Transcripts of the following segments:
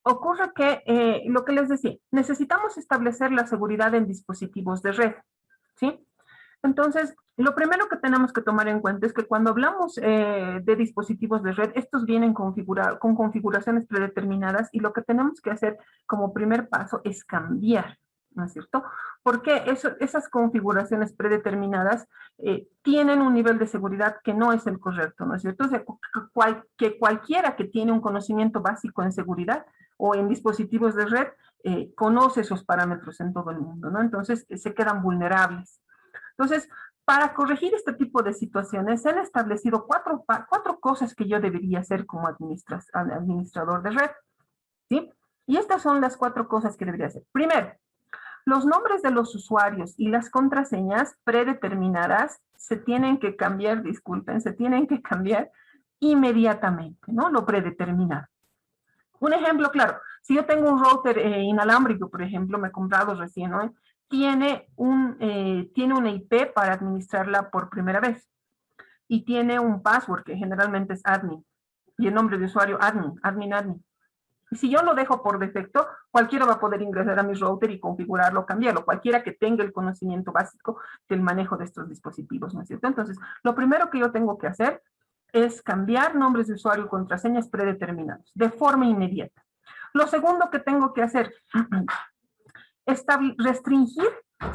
ocurre que, lo que les decía, necesitamos establecer la seguridad en dispositivos de red, ¿sí? Entonces, lo primero que tenemos que tomar en cuenta es que cuando hablamos de dispositivos de red, estos vienen con configuraciones predeterminadas y lo que tenemos que hacer como primer paso es cambiar, ¿no es cierto? Porque esas configuraciones predeterminadas tienen un nivel de seguridad que no es el correcto, ¿no es cierto? O sea, que cualquiera que tiene un conocimiento básico en seguridad o en dispositivos de red conoce esos parámetros en todo el mundo, ¿no? Entonces, se quedan vulnerables. Entonces, para corregir este tipo de situaciones, se han establecido cuatro cosas que yo debería hacer como administrador de red, ¿sí? Y estas son las cuatro cosas que debería hacer. Primero, los nombres de los usuarios y las contraseñas predeterminadas se tienen que cambiar, disculpen, se tienen que cambiar inmediatamente, ¿no? Lo predeterminado. Un ejemplo, claro, si yo tengo un router inalámbrico, por ejemplo, me he comprado recién, ¿no? Tiene una IP para administrarla por primera vez y tiene un password que generalmente es admin y el nombre de usuario admin. Y si yo lo dejo por defecto, cualquiera va a poder ingresar a mi router y configurarlo, cambiarlo, cualquiera que tenga el conocimiento básico del manejo de estos dispositivos, ¿no es cierto? Entonces, lo primero que yo tengo que hacer es cambiar nombres de usuario y contraseñas predeterminados de forma inmediata. Lo segundo que tengo que hacer es restringir,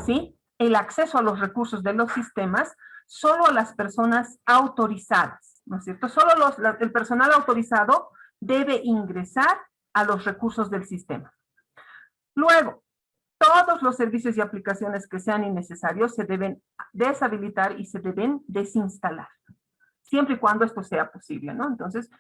¿sí?, el acceso a los recursos de los sistemas solo a las personas autorizadas, ¿no es cierto? Solo el personal autorizado debe ingresar a los recursos del sistema. Luego, todos los servicios y aplicaciones que sean innecesarios se deben deshabilitar y se deben desinstalar, siempre y cuando esto sea posible, ¿no? Entonces,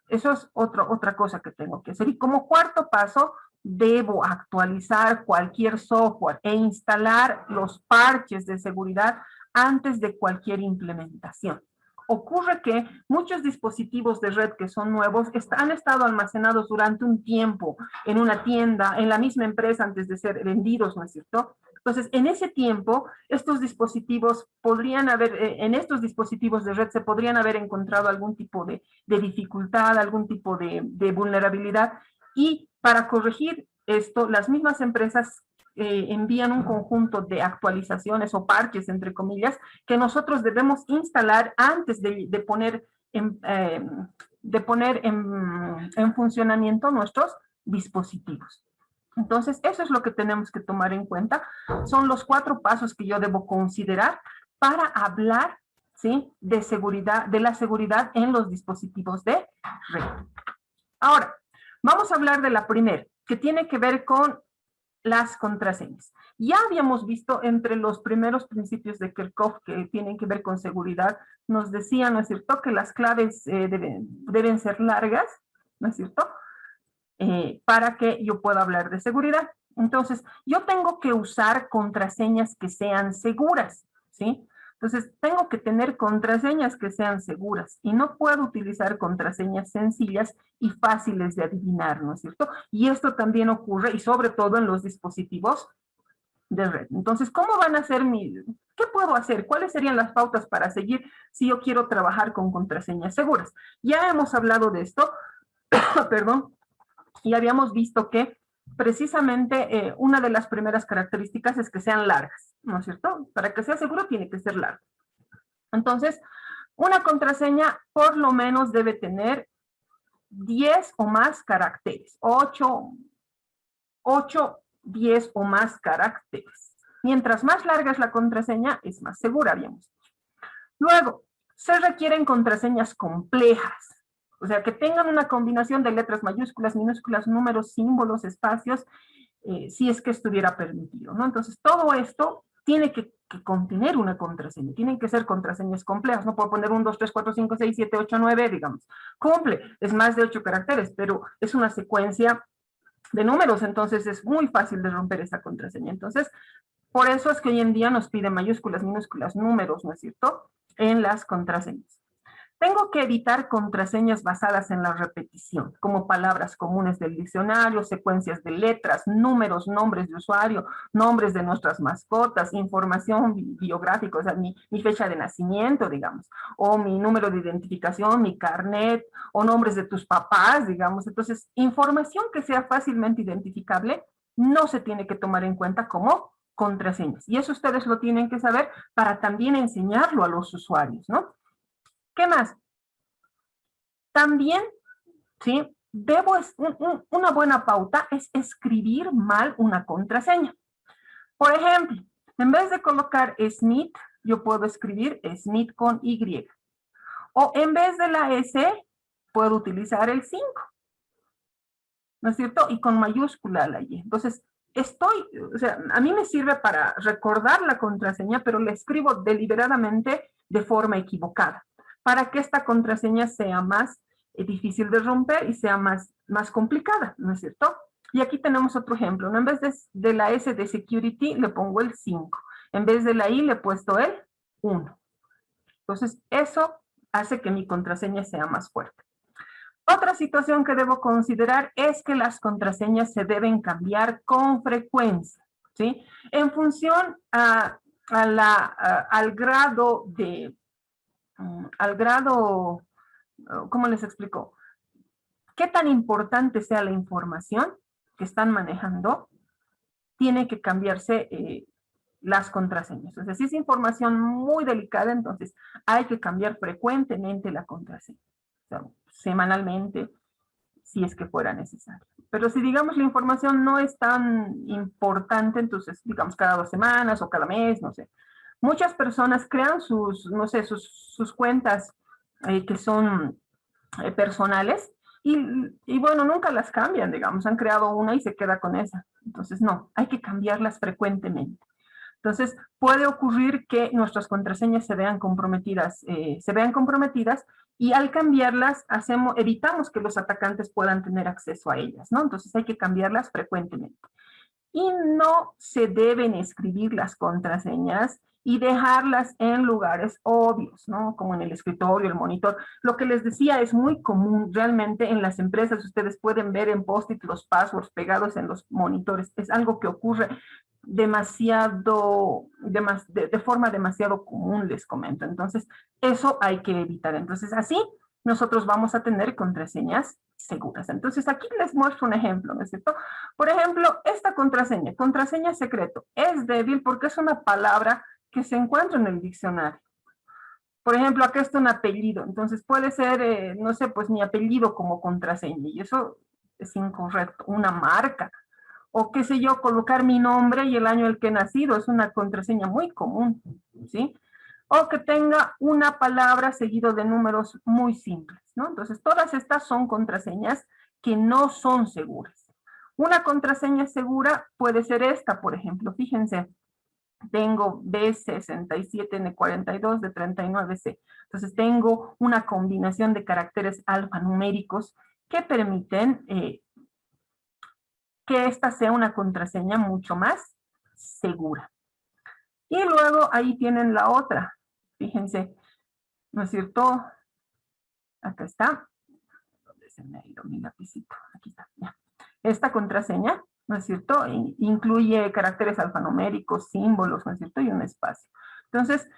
eso es otra cosa que tengo que hacer. Y como cuarto paso, debo actualizar cualquier software e instalar los parches de seguridad antes de cualquier implementación. Ocurre que muchos dispositivos de red que son nuevos han estado almacenados durante un tiempo en una tienda, en la misma empresa antes de ser vendidos, ¿no es cierto? Entonces, en ese tiempo, estos dispositivos en estos dispositivos de red se podrían haber encontrado algún tipo de dificultad, algún tipo de vulnerabilidad, y para corregir esto, las mismas empresas envían un conjunto de actualizaciones o parches, entre comillas, que nosotros debemos instalar antes de poner en funcionamiento nuestros dispositivos. Entonces, eso es lo que tenemos que tomar en cuenta. Son los 4 pasos que yo debo considerar para hablar, ¿sí?, de seguridad, de la seguridad en los dispositivos de red. Ahora, vamos a hablar de la primera, que tiene que ver con las contraseñas. Ya habíamos visto entre los primeros principios de Kerckhoff que tienen que ver con seguridad, nos decía, ¿no es cierto?, que las claves deben ser largas, ¿no es cierto?, para que yo pueda hablar de seguridad. Entonces, yo tengo que usar contraseñas que sean seguras, ¿sí? Entonces, tengo que tener contraseñas que sean seguras y no puedo utilizar contraseñas sencillas y fáciles de adivinar, ¿no es cierto? Y esto también ocurre, y sobre todo en los dispositivos de red. Entonces, ¿cómo van a ser qué puedo hacer? ¿Cuáles serían las pautas para seguir si yo quiero trabajar con contraseñas seguras? Ya hemos hablado de esto, perdón, y habíamos visto que precisamente una de las primeras características es que sean largas, ¿no es cierto? Para que sea seguro tiene que ser largo. Entonces, una contraseña por lo menos debe tener 10 o más caracteres, 8, 10 o más caracteres. Mientras más larga es la contraseña, es más segura, habíamos dicho. Luego, se requieren contraseñas complejas, o sea, que tengan una combinación de letras mayúsculas, minúsculas, números, símbolos, espacios, si es que estuviera permitido, ¿no? Entonces, todo esto tiene que contener una contraseña, tienen que ser contraseñas complejas, no puedo poner 1, 2, 3, 4, 5, 6, 7, 8, 9, digamos. Cumple, es más de 8 caracteres, pero es una secuencia de números, entonces es muy fácil de romper esa contraseña. Entonces, por eso es que hoy en día nos pide mayúsculas, minúsculas, números, ¿no es cierto?, en las contraseñas. Tengo que evitar contraseñas basadas en la repetición, como palabras comunes del diccionario, secuencias de letras, números, nombres de usuario, nombres de nuestras mascotas, información biográfica, o sea, mi fecha de nacimiento, digamos, o mi número de identificación, mi carnet, o nombres de tus papás, digamos. Entonces, información que sea fácilmente identificable no se tiene que tomar en cuenta como contraseñas. Y eso ustedes lo tienen que saber para también enseñarlo a los usuarios, ¿no? ¿Qué más? También, ¿sí? Una buena pauta es escribir mal una contraseña. Por ejemplo, en vez de colocar Smith, yo puedo escribir Smith con Y. O en vez de la S, puedo utilizar el 5, ¿no es cierto? Y con mayúscula la Y. Entonces, o sea, a mí me sirve para recordar la contraseña, pero la escribo deliberadamente de forma equivocada, para que esta contraseña sea más difícil de romper y sea más complicada, ¿no es cierto? Y aquí tenemos otro ejemplo, ¿no? En vez de la S de security, le pongo el 5. En vez de la I, le he puesto el 1. Entonces, eso hace que mi contraseña sea más fuerte. Otra situación que debo considerar es que las contraseñas se deben cambiar con frecuencia, ¿sí? En función al grado de, ¿cómo les explico? ¿Qué tan importante sea la información que están manejando? Tiene que cambiarse las contraseñas. O sea, si es información muy delicada, entonces hay que cambiar frecuentemente la contraseña. O sea, semanalmente, si es que fuera necesario. Pero si, digamos, la información no es tan importante, entonces, digamos, cada 2 semanas o cada mes, no sé. Muchas personas crean no sé, sus cuentas que son personales y bueno, nunca las cambian, digamos, han creado una y se queda con esa. Entonces, no, hay que cambiarlas frecuentemente. Entonces, puede ocurrir que nuestras contraseñas se vean comprometidas y al cambiarlas evitamos que los atacantes puedan tener acceso a ellas, ¿no? Entonces hay que cambiarlas frecuentemente. Y no se deben escribir las contraseñas y dejarlas en lugares obvios, ¿no? Como en el escritorio, el monitor. Lo que les decía es muy común realmente en las empresas. Ustedes pueden ver en post-it los passwords pegados en los monitores. Es algo que ocurre de forma demasiado común, les comento. Entonces, eso hay que evitar. Entonces, así nosotros vamos a tener contraseñas seguras. Entonces, aquí les muestro un ejemplo, ¿no es cierto? Por ejemplo, esta contraseña secreto, es débil porque es una palabra que se encuentra en el diccionario. Por ejemplo, acá está un apellido, entonces puede ser, no sé, pues mi apellido como contraseña, y eso es incorrecto. Una marca, o qué sé yo, colocar mi nombre y el año en el que he nacido, es una contraseña muy común, ¿sí? O que tenga una palabra seguido de números muy simples, ¿no? Entonces, todas estas son contraseñas que no son seguras. Una contraseña segura puede ser esta, por ejemplo, fíjense, tengo B67N42 de 39C. Entonces tengo una combinación de caracteres alfanuméricos que permiten que esta sea una contraseña mucho más segura. Y luego ahí tienen la otra. Fíjense, ¿no es cierto? Acá está. ¿Dónde se me ha ido mi lapicito? Aquí está, ya. Esta contraseña, ¿no es cierto? Incluye caracteres alfanuméricos, símbolos, ¿no es cierto? Y un espacio. Entonces,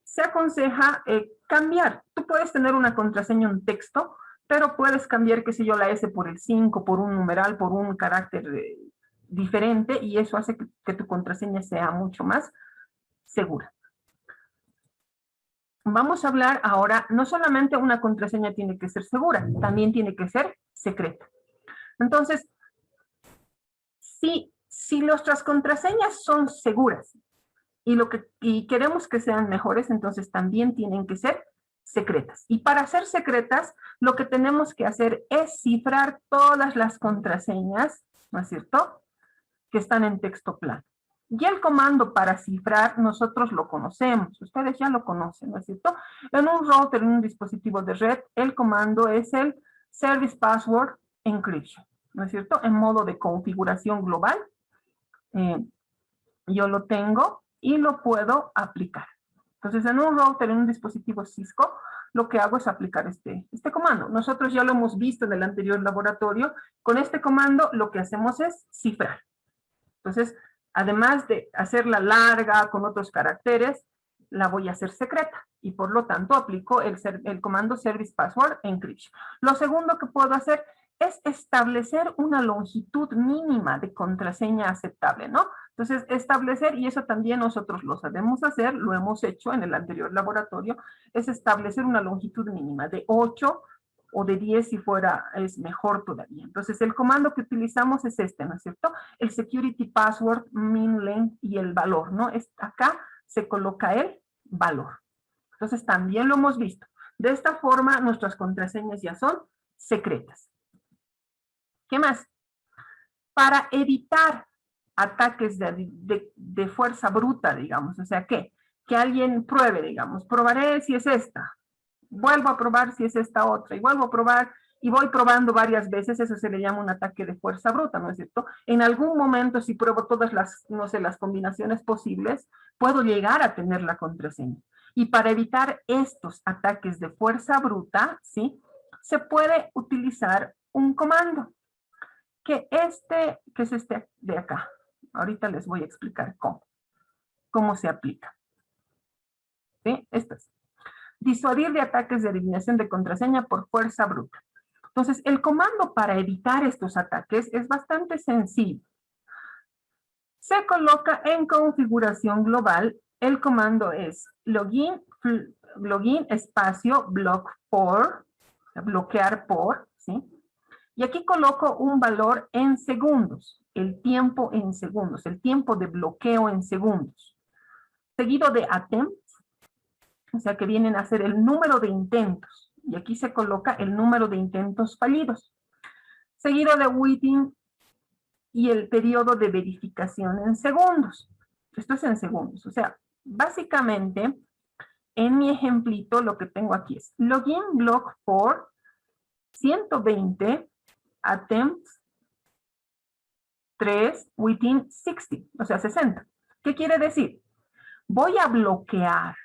se aconseja cambiar. Tú puedes tener una contraseña, un texto, pero puedes cambiar, qué sé yo, la S por el 5, por un numeral, por un carácter diferente, y eso hace que tu contraseña sea mucho más segura. Vamos a hablar ahora, no solamente una contraseña tiene que ser segura, también tiene que ser secreta. Entonces, si nuestras contraseñas son seguras y queremos que sean mejores, entonces también tienen que ser secretas. Y para ser secretas, lo que tenemos que hacer es cifrar todas las contraseñas, ¿no es cierto?, que están en texto plano. Y el comando para cifrar, nosotros lo conocemos, ustedes ya lo conocen, ¿no es cierto? En un router, en un dispositivo de red, el comando es el Service Password Encryption, ¿no es cierto? En modo de configuración global, yo lo tengo y lo puedo aplicar. Entonces, en un router, en un dispositivo Cisco, lo que hago es aplicar este comando. Nosotros ya lo hemos visto en el anterior laboratorio. Con este comando lo que hacemos es cifrar. Entonces, además de hacerla larga con otros caracteres, la voy a hacer secreta y por lo tanto aplico el comando service password encryption. Lo segundo que puedo hacer es establecer una longitud mínima de contraseña aceptable, ¿no? Entonces, establecer, y eso también nosotros lo sabemos hacer, lo hemos hecho en el anterior laboratorio, es establecer una longitud mínima de 8 o de 10 si fuera, es mejor todavía. Entonces, el comando que utilizamos es este, ¿no es cierto? El security password, min length y el valor, ¿no? Acá se coloca el valor. Entonces, también lo hemos visto. De esta forma, nuestras contraseñas ya son secretas. ¿Qué más? Para evitar ataques de fuerza bruta, digamos, o sea, ¿qué? Que alguien pruebe, digamos, probaré si es esta, vuelvo a probar si es esta otra, y vuelvo a probar, y voy probando varias veces, eso se le llama un ataque de fuerza bruta, ¿no es cierto? En algún momento, si pruebo todas las, no sé, las combinaciones posibles, puedo llegar a tener la contraseña. Y para evitar estos ataques de fuerza bruta, ¿sí? Se puede utilizar un comando, que es este de acá. Ahorita les voy a explicar cómo se aplica. ¿Sí? Esto es. Disuadir de ataques de adivinación de contraseña por fuerza bruta. Entonces, el comando para evitar estos ataques es bastante sencillo. Se coloca en configuración global, el comando es login espacio block for, bloquear por, ¿sí? Y aquí coloco un valor en segundos, el tiempo en segundos, el tiempo de bloqueo en segundos. Seguido de attempts, o sea que vienen a ser el número de intentos. Y aquí se coloca el número de intentos fallidos. Seguido de waiting y el periodo de verificación en segundos. Esto es en segundos. O sea, básicamente, en mi ejemplito lo que tengo aquí es login block for 120 attempts 3 within 60, o sea, 60. ¿Qué quiere decir? Voy a bloquear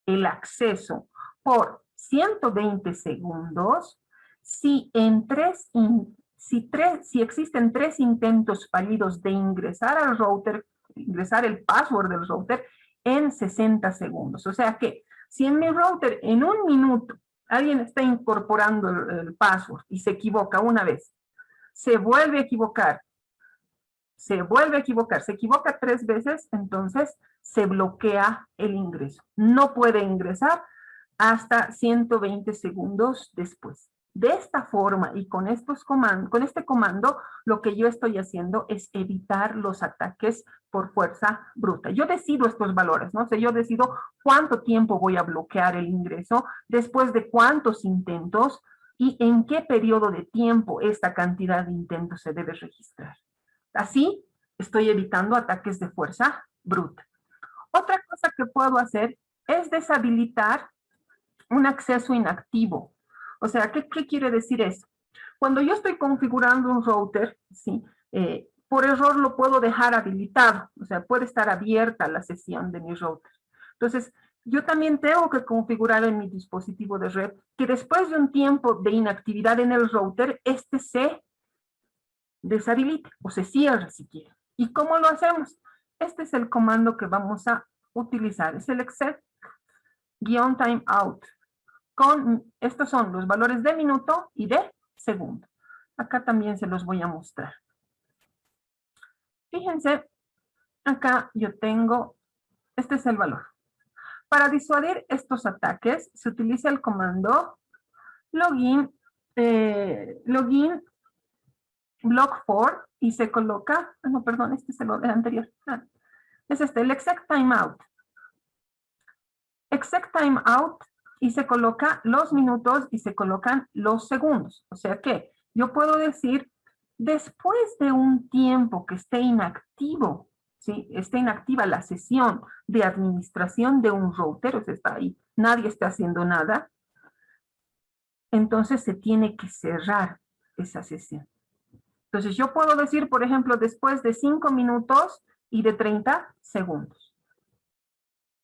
el acceso por 120 segundos si si existen 3 intentos fallidos de ingresar al router, ingresar el password del router en 60 segundos. O sea que si en mi router en un minuto alguien está incorporando el password y se equivoca una vez, se vuelve a equivocar, se equivoca 3 veces, entonces se bloquea el ingreso. No puede ingresar hasta 120 segundos después. De esta forma y con este comando, lo que yo estoy haciendo es evitar los ataques por fuerza bruta. Yo decido estos valores, ¿no? O sea, yo decido cuánto tiempo voy a bloquear el ingreso, después de cuántos intentos y en qué periodo de tiempo esta cantidad de intentos se debe registrar. Así estoy evitando ataques de fuerza bruta. Otra cosa que puedo hacer es deshabilitar un acceso inactivo. O sea, ¿qué quiere decir eso? Cuando yo estoy configurando un router, ¿sí? Por error lo puedo dejar habilitado. O sea, puede estar abierta la sesión de mi router. Entonces, yo también tengo que configurar en mi dispositivo de red que después de un tiempo de inactividad en el router, este se deshabilite o se cierre si quiere. ¿Y cómo lo hacemos? Este es el comando que vamos a utilizar. Es el exec-timeout. Estos son los valores de minuto y de segundo. Acá también se los voy a mostrar. Fíjense, acá yo tengo, este es el valor. Para disuadir estos ataques, se utiliza el comando login block for y se coloca, no, perdón, este es el anterior. Es el exec timeout. Exec timeout y se coloca los minutos y se colocan los segundos. O sea que yo puedo decir, después de un tiempo que esté inactivo, ¿sí? Esté inactiva la sesión de administración de un router, o sea, está ahí, nadie está haciendo nada, entonces se tiene que cerrar esa sesión. Entonces yo puedo decir, por ejemplo, después de 5 minutos y de 30 segundos.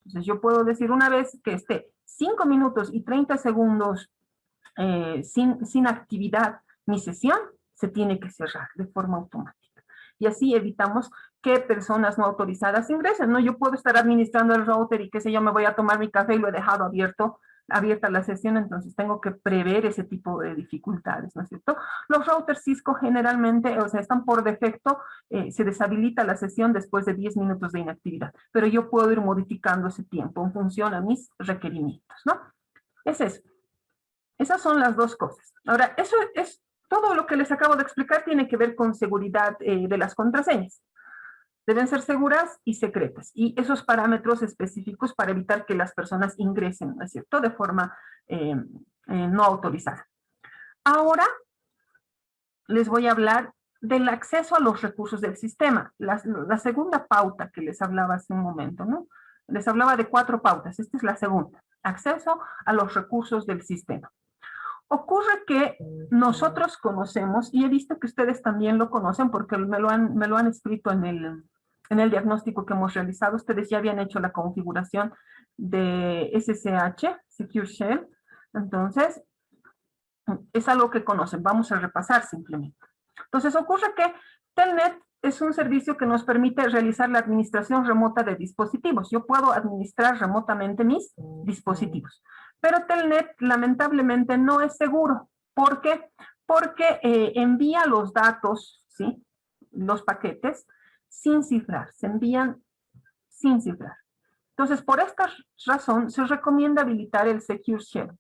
Entonces yo puedo decir una vez que esté 5 minutos y 30 segundos sin actividad mi sesión, se tiene que cerrar de forma automática. Y así evitamos que personas no autorizadas ingresen, ¿no? Yo puedo estar administrando el router y qué sé yo, me voy a tomar mi café y lo he dejado abierta la sesión, entonces tengo que prever ese tipo de dificultades, ¿no es cierto? Los routers Cisco generalmente, o sea, están por defecto, se deshabilita la sesión después de 10 minutos de inactividad, pero yo puedo ir modificando ese tiempo en función a mis requerimientos, ¿no? Es eso. Esas son las dos cosas. Ahora, eso es todo lo que les acabo de explicar tiene que ver con seguridad de las contraseñas. Deben ser seguras y secretas. Y esos parámetros específicos para evitar que las personas ingresen, ¿no es cierto?, de forma no autorizada. Ahora les voy a hablar del acceso a los recursos del sistema. La segunda pauta que les hablaba hace un momento, ¿no? Les hablaba de 4 pautas. Esta es la segunda. Acceso a los recursos del sistema. Ocurre que nosotros conocemos, y he visto que ustedes también lo conocen porque me lo han escrito en el diagnóstico que hemos realizado. Ustedes ya habían hecho la configuración de SSH, Secure Shell. Entonces, es algo que conocen. Vamos a repasar simplemente. Entonces, ocurre que Telnet es un servicio que nos permite realizar la administración remota de dispositivos. Yo puedo administrar remotamente mis dispositivos. Pero Telnet, lamentablemente, no es seguro. ¿Por qué? Porque envía los datos, ¿sí?, los paquetes, sin cifrar. Se envían sin cifrar. Entonces, por esta razón, se recomienda habilitar el Secure Shell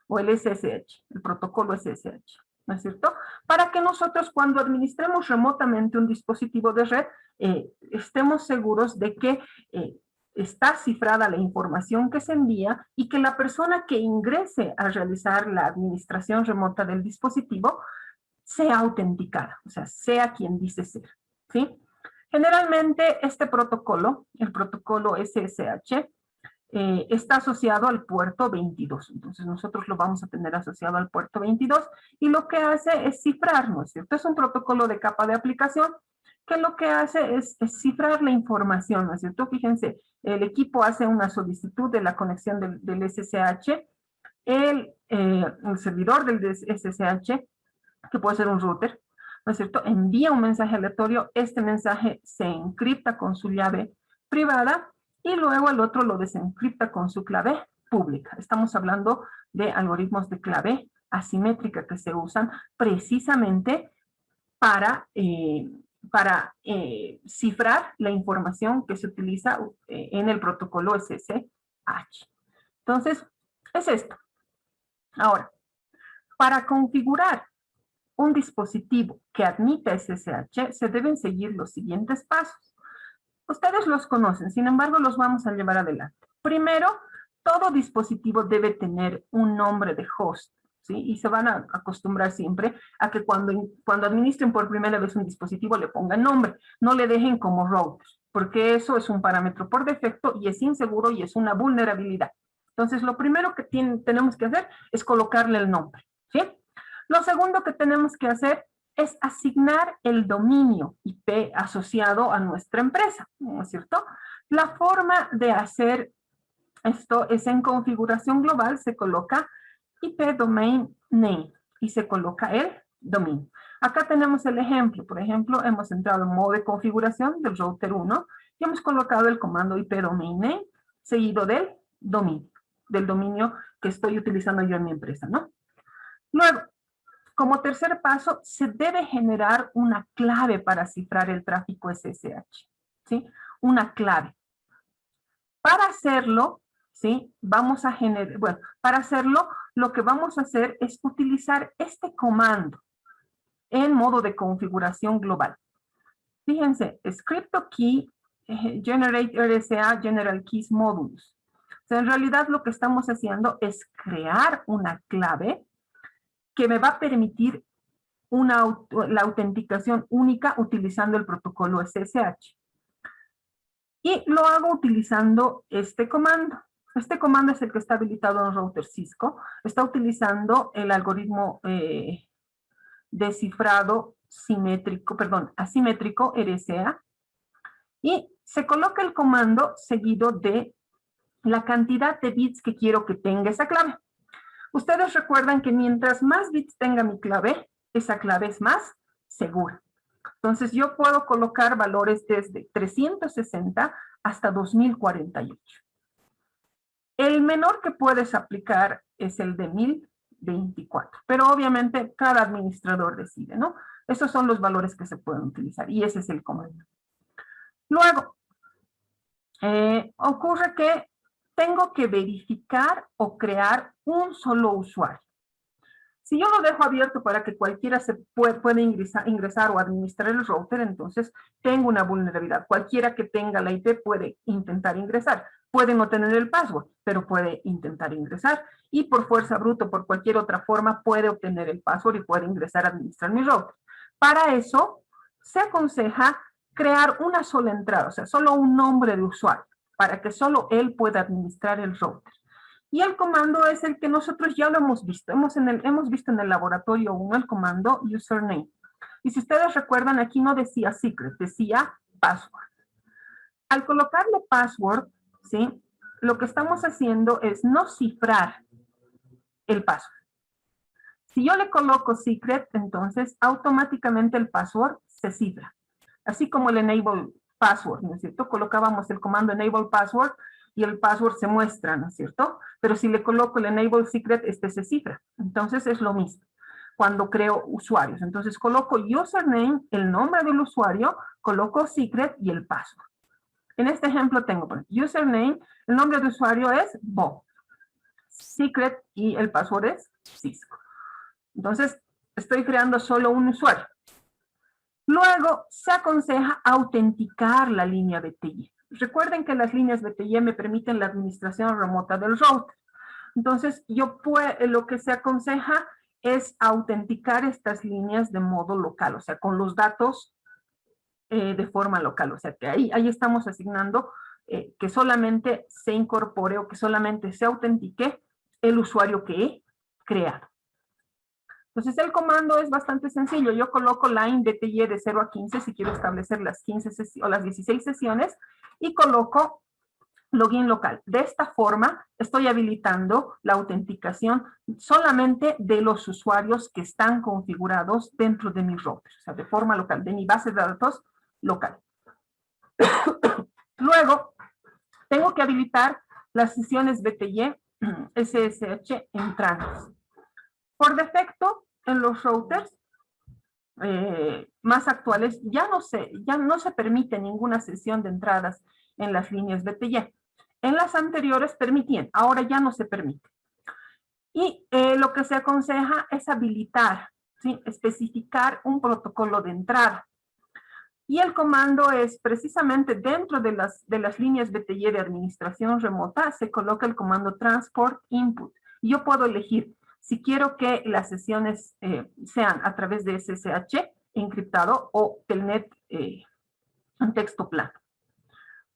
o el SSH, el protocolo SSH. ¿No es cierto? Para que nosotros cuando administremos remotamente un dispositivo de red, estemos seguros de que está cifrada la información que se envía y que la persona que ingrese a realizar la administración remota del dispositivo sea autenticada, o sea, sea quien dice ser, ¿sí? Generalmente este protocolo, el protocolo SSH, está asociado al puerto 22. Entonces nosotros lo vamos a tener asociado al puerto 22 y lo que hace es cifrar, ¿no es cierto? Es un protocolo de capa de aplicación que lo que hace es cifrar la información, ¿no es cierto? Fíjense, el equipo hace una solicitud de la conexión del SSH, el servidor del SSH, que puede ser un router, ¿no es cierto?, envía un mensaje aleatorio, este mensaje se encripta con su llave privada y luego el otro lo desencripta con su clave pública. Estamos hablando de algoritmos de clave asimétrica que se usan precisamente para cifrar la información que se utiliza en el protocolo SSH. Entonces, es esto. Ahora, para configurar un dispositivo que admita SSH, se deben seguir los siguientes pasos. Ustedes los conocen, sin embargo, los vamos a llevar adelante. Primero, todo dispositivo debe tener un nombre de host, ¿sí? Y se van a acostumbrar siempre a que cuando administren por primera vez un dispositivo le pongan nombre, no le dejen como router, porque eso es un parámetro por defecto y es inseguro y es una vulnerabilidad. Entonces, lo primero que tenemos que hacer es colocarle el nombre, ¿sí? Lo segundo que tenemos que hacer es asignar el dominio IP asociado a nuestra empresa, ¿no es cierto? La forma de hacer esto es en configuración global, se coloca IP Domain Name y se coloca el dominio. Acá tenemos el ejemplo. Por ejemplo, hemos entrado en modo de configuración del router 1 y hemos colocado el comando IP Domain Name seguido del dominio que estoy utilizando yo en mi empresa, ¿no? Luego, como tercer paso, se debe generar una clave para cifrar el tráfico SSH, ¿sí? Una clave. Para hacerlo, ¿sí? Vamos a generar, bueno, para hacerlo, lo que vamos a hacer es utilizar este comando en modo de configuración global. Fíjense, script key generate RSA general keys modules. O sea, en realidad lo que estamos haciendo es crear una clave que me va a permitir la autenticación única utilizando el protocolo SSH. Y lo hago utilizando este comando. Este comando es el que está habilitado en el router Cisco. Está utilizando el algoritmo de cifrado asimétrico RSA. Y se coloca el comando seguido de la cantidad de bits que quiero que tenga esa clave. Ustedes recuerdan que mientras más bits tenga mi clave, esa clave es más segura. Entonces yo puedo colocar valores desde 360 hasta 2048. El menor que puedes aplicar es el de 1024, pero obviamente cada administrador decide, ¿no? Esos son los valores que se pueden utilizar y ese es el comando. Luego, ocurre que tengo que verificar o crear un solo usuario. Si yo lo dejo abierto para que cualquiera pueda ingresar o administrar el router, entonces tengo una vulnerabilidad. Cualquiera que tenga la IP puede intentar ingresar. Puede no tener el password, pero puede intentar ingresar. Y por fuerza bruta o por cualquier otra forma puede obtener el password y puede ingresar a administrar mi router. Para eso se aconseja crear una sola entrada, o sea, solo un nombre de usuario, para que solo él pueda administrar el router. Y el comando es el que nosotros ya lo hemos visto. Hemos visto en el laboratorio 1 el comando username. Y si ustedes recuerdan, aquí no decía secret, decía password. Al colocarle password, ¿sí? Lo que estamos haciendo es no cifrar el password. Si yo le coloco secret, entonces automáticamente el password se cifra. Así como el enable password, ¿no es cierto? Colocábamos el comando enable password y el password se muestra, ¿no es cierto? Pero si le coloco el enable secret, este se cifra. Entonces es lo mismo cuando creo usuarios. Entonces coloco username, el nombre del usuario, coloco secret y el password. En este ejemplo tengo username, el nombre de usuario es Bob, secret y el password es Cisco. Entonces estoy creando solo un usuario. Luego se aconseja autenticar la línea BTY. Recuerden que las líneas BTY me permiten la administración remota del router. Entonces, lo que se aconseja es autenticar estas líneas de modo local, o sea, con los datos de forma local. O sea, que ahí estamos asignando que solamente se incorpore o que solamente se autentique el usuario que he creado. Entonces, el comando es bastante sencillo. Yo coloco line BTY de 0 a 15 si quiero establecer las 15 o las 16 sesiones y coloco login local. De esta forma, estoy habilitando la autenticación solamente de los usuarios que están configurados dentro de mi router, o sea, de forma local, de mi base de datos local. Luego, tengo que habilitar las sesiones BTY SSH entrantes. Por defecto, en los routers más actuales ya no se permite ninguna sesión de entradas en las líneas BTY. En las anteriores permitían, ahora ya no se permite. Y lo que se aconseja es habilitar, ¿sí? Especificar un protocolo de entrada. Y el comando es precisamente dentro de las líneas BTY de administración remota, se coloca el comando transport input. Y yo puedo elegir si quiero que las sesiones sean a través de SSH encriptado o telnet en texto plano.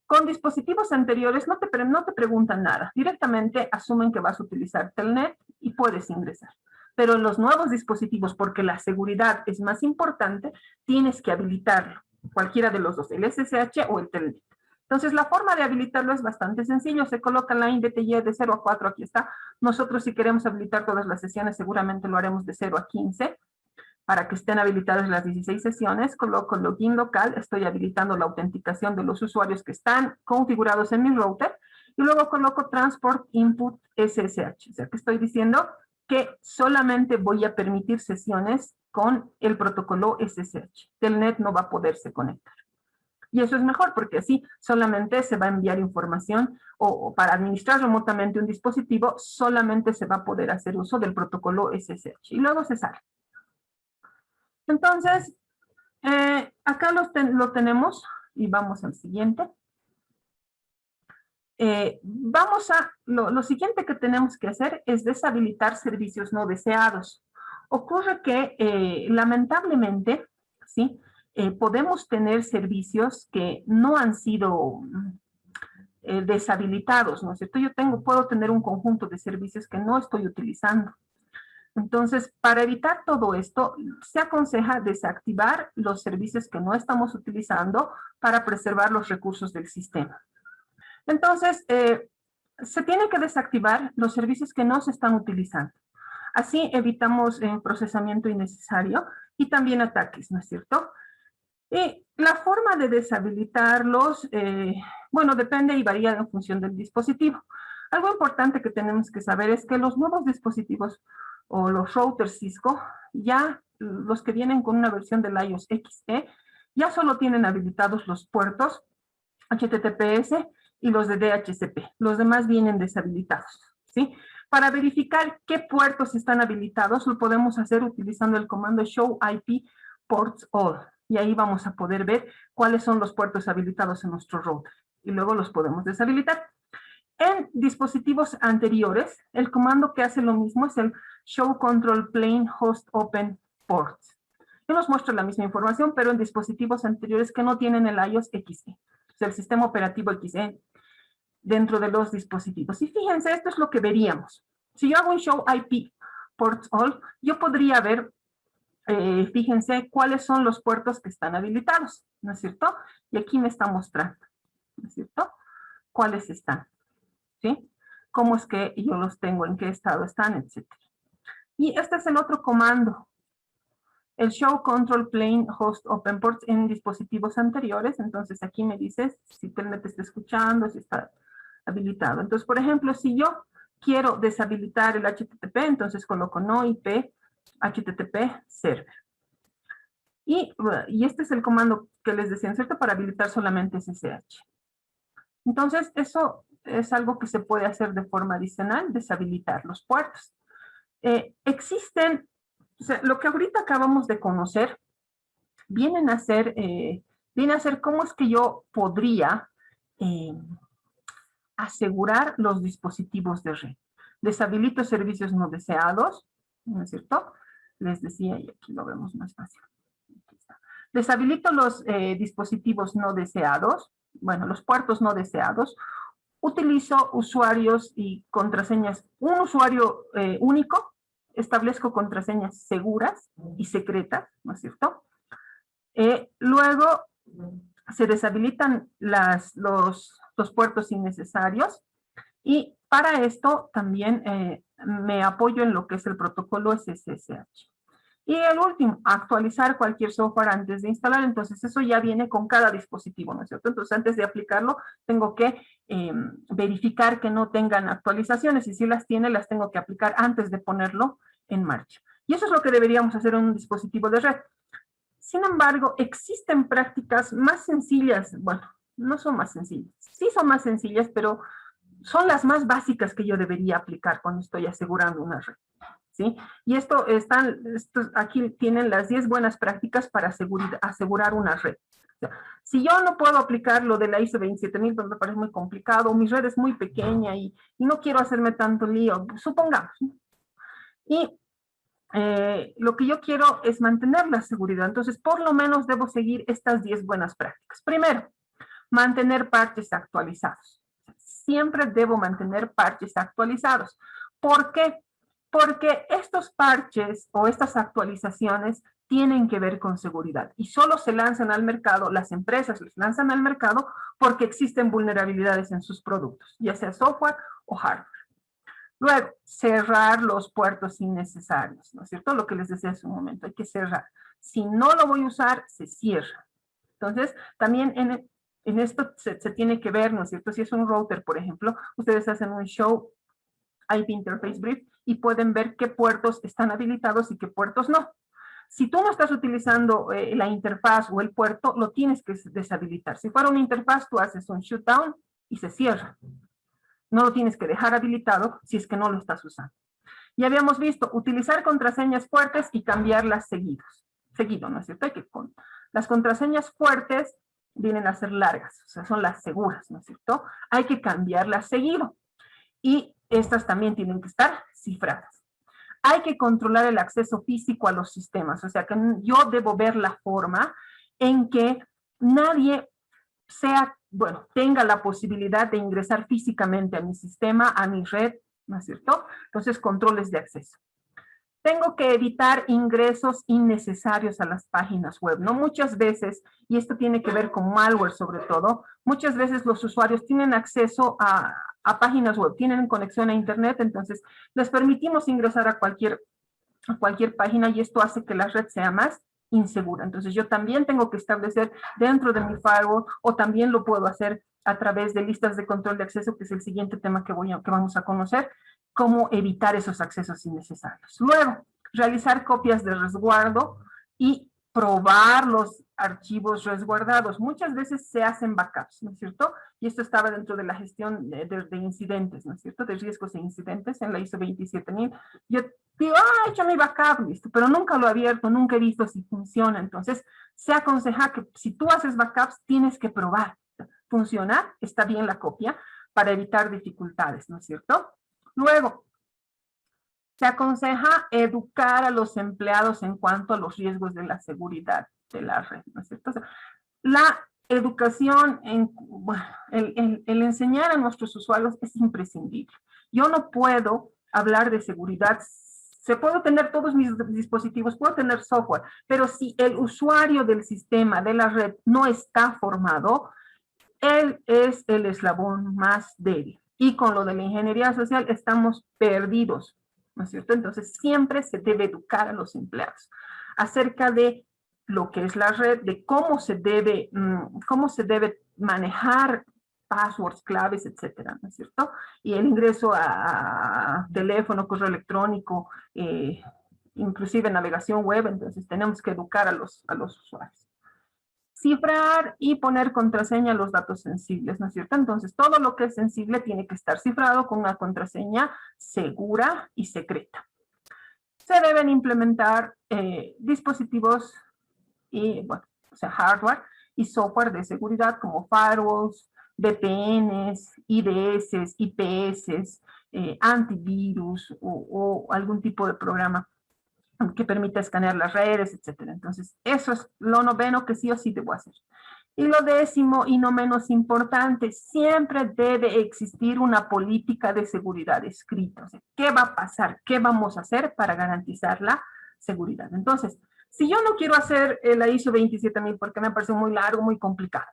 Con dispositivos anteriores no te preguntan nada. Directamente asumen que vas a utilizar telnet y puedes ingresar. Pero en los nuevos dispositivos, porque la seguridad es más importante, tienes que habilitarlo. Cualquiera de los dos, el SSH o el telnet. Entonces, la forma de habilitarlo es bastante sencillo. Se coloca line BTY de 0 a 4, aquí está. Nosotros, si queremos habilitar todas las sesiones, seguramente lo haremos de 0 a 15. Para que estén habilitadas las 16 sesiones, coloco login local, estoy habilitando la autenticación de los usuarios que están configurados en mi router, y luego coloco transport input SSH. O sea, que estoy diciendo que solamente voy a permitir sesiones con el protocolo SSH. Telnet no va a poderse conectar. Y eso es mejor porque así solamente se va a enviar información o para administrar remotamente un dispositivo solamente se va a poder hacer uso del protocolo SSH. Y luego se sale. Entonces, acá lo tenemos y vamos al siguiente. Lo siguiente que tenemos que hacer es deshabilitar servicios no deseados. Ocurre que lamentablemente, ¿sí? Podemos tener servicios que no han sido deshabilitados, ¿no es cierto? Puedo tener un conjunto de servicios que no estoy utilizando. Entonces, para evitar todo esto, se aconseja desactivar los servicios que no estamos utilizando para preservar los recursos del sistema. Entonces, se tiene que desactivar los servicios que no se están utilizando. Así evitamos procesamiento innecesario y también ataques, ¿no es cierto? Y la forma de deshabilitarlos, bueno, depende y varía en función del dispositivo. Algo importante que tenemos que saber es que los nuevos dispositivos o los routers Cisco, ya los que vienen con una versión del iOS XE, ya solo tienen habilitados los puertos HTTPS y los de DHCP. Los demás vienen deshabilitados, ¿sí? Para verificar qué puertos están habilitados, lo podemos hacer utilizando el comando show IP ports all. Y ahí vamos a poder ver cuáles son los puertos habilitados en nuestro router. Y luego los podemos deshabilitar. En dispositivos anteriores, el comando que hace lo mismo es el show control plane host open ports. Y nos muestra la misma información, pero en dispositivos anteriores que no tienen el iOS XE. O sea, el sistema operativo XE dentro de los dispositivos. Y fíjense, esto es lo que veríamos. Si yo hago un show IP ports all, yo podría ver, fíjense, cuáles son los puertos que están habilitados, ¿no es cierto? Y aquí me está mostrando, ¿no es cierto? ¿Cuáles están? ¿Sí? ¿Cómo es que yo los tengo? ¿En qué estado están? Etcétera. Y este es el otro comando. El show control plane host open ports en dispositivos anteriores. Entonces aquí me dices si Telnet está escuchando, si está habilitado. Entonces, por ejemplo, si yo quiero deshabilitar el HTTP, entonces coloco no IP HTTP server. Y este es el comando que les decía, ¿cierto? Para habilitar solamente SSH. Entonces, eso es algo que se puede hacer de forma adicional, deshabilitar los puertos. Existen, o sea, lo que ahorita acabamos de conocer, viene a ser cómo es que yo podría asegurar los dispositivos de red. Deshabilito servicios no deseados, ¿no es cierto? Les decía, y aquí lo vemos más fácil. Aquí está. Deshabilito los dispositivos no deseados, bueno, los puertos no deseados. Utilizo usuarios y contraseñas, un usuario único, establezco contraseñas seguras y secretas, ¿no es cierto? Luego se deshabilitan los puertos innecesarios y para esto también me apoyo en lo que es el protocolo SSH. Y el último, actualizar cualquier software antes de instalar. Entonces, eso ya viene con cada dispositivo, ¿no es cierto? Entonces, antes de aplicarlo, tengo que verificar que no tengan actualizaciones. Y si las tiene, las tengo que aplicar antes de ponerlo en marcha. Y eso es lo que deberíamos hacer en un dispositivo de red. Sin embargo, existen prácticas más sencillas. Bueno, no son más sencillas. Sí son más sencillas, pero son las más básicas que yo debería aplicar cuando estoy asegurando una red. ¿Sí? Y aquí tienen las 10 buenas prácticas para asegurar una red. O sea, si yo no puedo aplicar lo de la ISO 27000, pues me parece muy complicado, mi red es muy pequeña y no quiero hacerme tanto lío, supongamos. Y lo que yo quiero es mantener la seguridad. Entonces, por lo menos debo seguir estas 10 buenas prácticas. Primero, mantener parches actualizados. Siempre debo mantener parches actualizados. ¿Por qué? Porque estos parches o estas actualizaciones tienen que ver con seguridad y solo se lanzan al mercado, las empresas les lanzan al mercado porque existen vulnerabilidades en sus productos, ya sea software o hardware. Luego, cerrar los puertos innecesarios, ¿no es cierto? Lo que les decía hace un momento, hay que cerrar. Si no lo voy a usar, se cierra. Entonces, también en esto se tiene que ver, ¿no es cierto? Si es un router, por ejemplo, ustedes hacen un show IP Interface Brief y pueden ver qué puertos están habilitados y qué puertos no. Si tú no estás utilizando la interfaz o el puerto, lo tienes que deshabilitar. Si fuera una interfaz, tú haces un shutdown y se cierra. No lo tienes que dejar habilitado si es que no lo estás usando. Ya habíamos visto, utilizar contraseñas fuertes y cambiarlas seguido, ¿no es cierto? Las contraseñas fuertes vienen a ser largas, o sea, son las seguras, ¿no es cierto? Hay que cambiarlas seguido. Y estas también tienen que estar cifradas. Hay que controlar el acceso físico a los sistemas, o sea que yo debo ver la forma en que nadie tenga la posibilidad de ingresar físicamente a mi sistema, a mi red, ¿no es cierto? Entonces, controles de acceso. Tengo que evitar ingresos innecesarios a las páginas web, ¿no? Muchas veces, y esto tiene que ver con malware sobre todo, muchas veces los usuarios tienen acceso a a páginas web, tienen conexión a internet, entonces les permitimos ingresar a cualquier página y esto hace que la red sea más insegura. Entonces yo también tengo que establecer dentro de mi firewall, o también lo puedo hacer a través de listas de control de acceso, que es el siguiente tema que vamos a conocer, cómo evitar esos accesos innecesarios. Luego, realizar copias de resguardo y probar los archivos resguardados. Muchas veces se hacen backups, ¿no es cierto? Y esto estaba dentro de la gestión de incidentes, ¿no es cierto? De riesgos e incidentes en la ISO 27000. Yo digo, he hecho mi backup, listo, pero nunca lo he abierto, nunca he visto si funciona. Entonces, se aconseja que si tú haces backups, tienes que probar. ¿Funciona? ¿Está bien la copia? Para evitar dificultades, ¿no es cierto? Luego, se aconseja educar a los empleados en cuanto a los riesgos de la seguridad de la red, ¿no es cierto? O sea, la educación, el enseñar a nuestros usuarios es imprescindible. Yo no puedo hablar de seguridad, se puedo tener todos mis dispositivos, puedo tener software, pero si el usuario del sistema, de la red, no está formado, él es el eslabón más débil. Y con lo de la ingeniería social estamos perdidos, ¿no es cierto? Entonces siempre se debe educar a los empleados acerca de lo que es la red, de cómo se debe manejar passwords, claves, etcétera, ¿no es cierto? Y el ingreso a teléfono, correo electrónico, inclusive navegación web, entonces tenemos que educar a los usuarios. Cifrar y poner contraseña a los datos sensibles, ¿no es cierto? Entonces, todo lo que es sensible tiene que estar cifrado con una contraseña segura y secreta. Se deben implementar dispositivos y, bueno, o sea, hardware y software de seguridad como firewalls, VPNs, IDS, IPS, antivirus o algún tipo de programa que permita escanear las redes, etcétera. Entonces, eso es lo noveno que sí o sí debo hacer. Y lo décimo y no menos importante, siempre debe existir una política de seguridad escrita. O sea, ¿qué va a pasar? ¿Qué vamos a hacer para garantizar la seguridad? Entonces, si yo no quiero hacer la ISO 27000 porque me parece muy largo, muy complicado,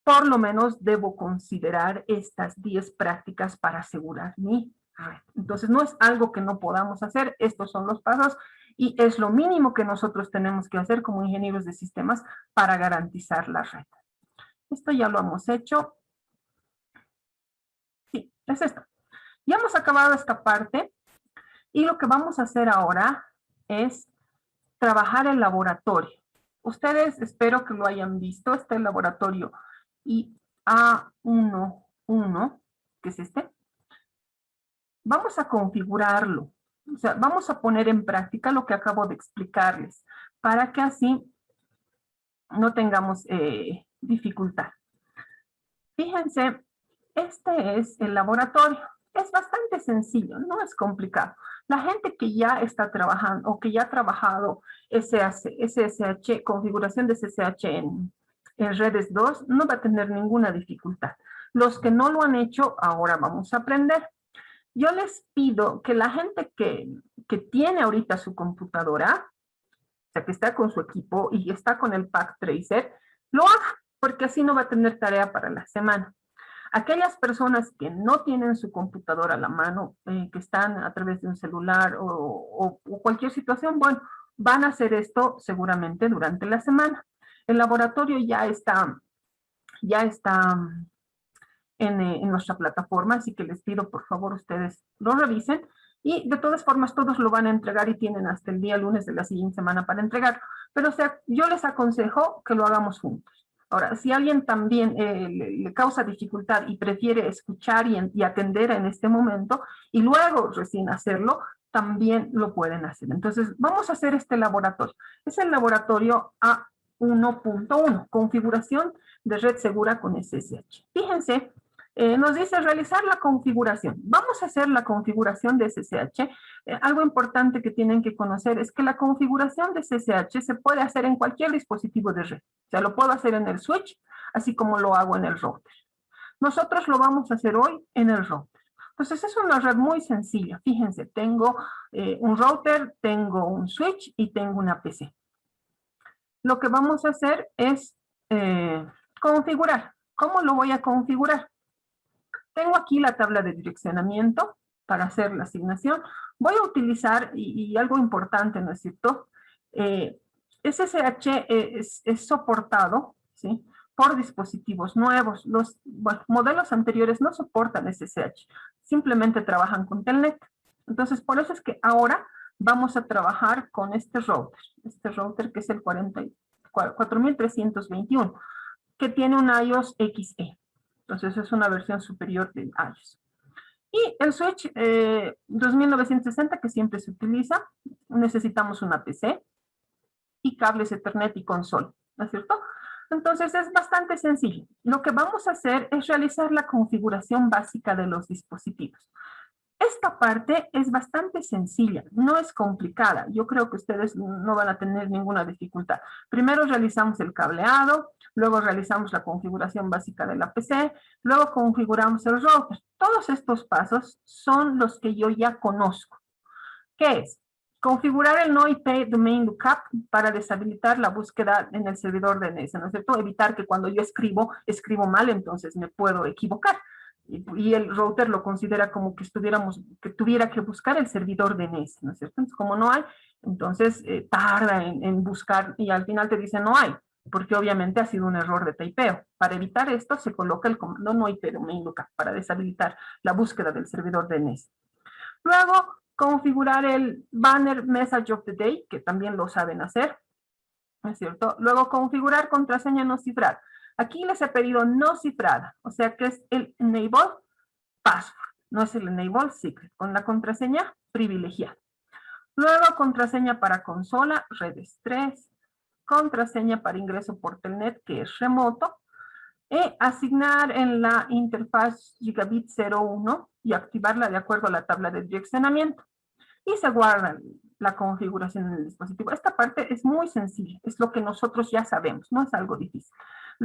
por lo menos debo considerar estas 10 prácticas para asegurar mi red. Entonces, no es algo que no podamos hacer, estos son los pasos y es lo mínimo que nosotros tenemos que hacer como ingenieros de sistemas para garantizar la red. Esto ya lo hemos hecho. Sí, es esto. Ya hemos acabado esta parte y lo que vamos a hacer ahora es trabajar el laboratorio. Ustedes espero que lo hayan visto, este laboratorio IA11, que es este. Vamos a configurarlo, o sea, vamos a poner en práctica lo que acabo de explicarles, para que así no tengamos dificultad. Fíjense, este es el laboratorio. Es bastante sencillo, no es complicado. La gente que ya está trabajando o que ya ha trabajado SSH, configuración de SSH en redes 2, no va a tener ninguna dificultad. Los que no lo han hecho, ahora vamos a aprender. Yo les pido que la gente que tiene ahorita su computadora, o sea, que está con su equipo y está con el Pack Tracer, lo haga, porque así no va a tener tarea para la semana. Aquellas personas que no tienen su computadora a la mano, que están a través de un celular o cualquier situación, bueno, van a hacer esto seguramente durante la semana. El laboratorio ya está en nuestra plataforma, así que les pido por favor ustedes lo revisen y de todas formas todos lo van a entregar y tienen hasta el día lunes de la siguiente semana para entregar. Pero o sea, yo les aconsejo que lo hagamos juntos. Ahora, si alguien también le causa dificultad y prefiere escuchar y atender en este momento y luego recién hacerlo, también lo pueden hacer. Entonces, vamos a hacer este laboratorio. Es el laboratorio A1.1, configuración de red segura con SSH. Fíjense, nos dice realizar la configuración. Vamos a hacer la configuración de SSH. Algo importante que tienen que conocer es que la configuración de SSH se puede hacer en cualquier dispositivo de red. O sea, lo puedo hacer en el switch, así como lo hago en el router. Nosotros lo vamos a hacer hoy en el router. Entonces es una red muy sencilla. Fíjense, tengo un router, tengo un switch y tengo una PC. Lo que vamos a hacer es configurar. ¿Cómo lo voy a configurar? Tengo aquí la tabla de direccionamiento para hacer la asignación. Voy a utilizar, y algo importante, ¿no es cierto? SSH es soportado, ¿sí?, por dispositivos nuevos. Los modelos anteriores no soportan SSH, simplemente trabajan con Telnet. Entonces, por eso es que ahora vamos a trabajar con este router que es el 4321, que tiene un iOS XE. Entonces, es una versión superior de iOS. Y el switch 2960, que siempre se utiliza, necesitamos una PC y cables Ethernet y consola, ¿no es cierto? Entonces es bastante sencillo. Lo que vamos a hacer es realizar la configuración básica de los dispositivos. Esta parte es bastante sencilla, no es complicada. Yo creo que ustedes no van a tener ninguna dificultad. Primero realizamos el cableado, luego realizamos la configuración básica de la PC, luego configuramos el router. Todos estos pasos son los que yo ya conozco. ¿Qué es? Configurar el no-IP domain lookup para deshabilitar la búsqueda en el servidor DNS, ¿no es cierto? Evitar que cuando yo escribo mal, entonces me puedo equivocar. Y el router lo considera como que tuviera que buscar el servidor DNS, ¿no es cierto? Entonces, como no hay, entonces tarda en buscar y al final te dice no hay, porque obviamente ha sido un error de typeo. Para evitar esto se coloca el comando no-IP domain lookup para deshabilitar la búsqueda del servidor DNS. Luego, configurar el banner message of the day, que también lo saben hacer, ¿no es cierto? Luego, configurar contraseña no cifrada. Aquí les he pedido no cifrada, o sea que es el enable password, no es el enable secret, con la contraseña privilegiada. Luego, contraseña para consola, redes 3, contraseña para ingreso por telnet, que es remoto, asignar en la interfaz gigabit 01 y activarla de acuerdo a la tabla de direccionamiento. Y se guarda la configuración en el dispositivo. Esta parte es muy sencilla, es lo que nosotros ya sabemos, no es algo difícil.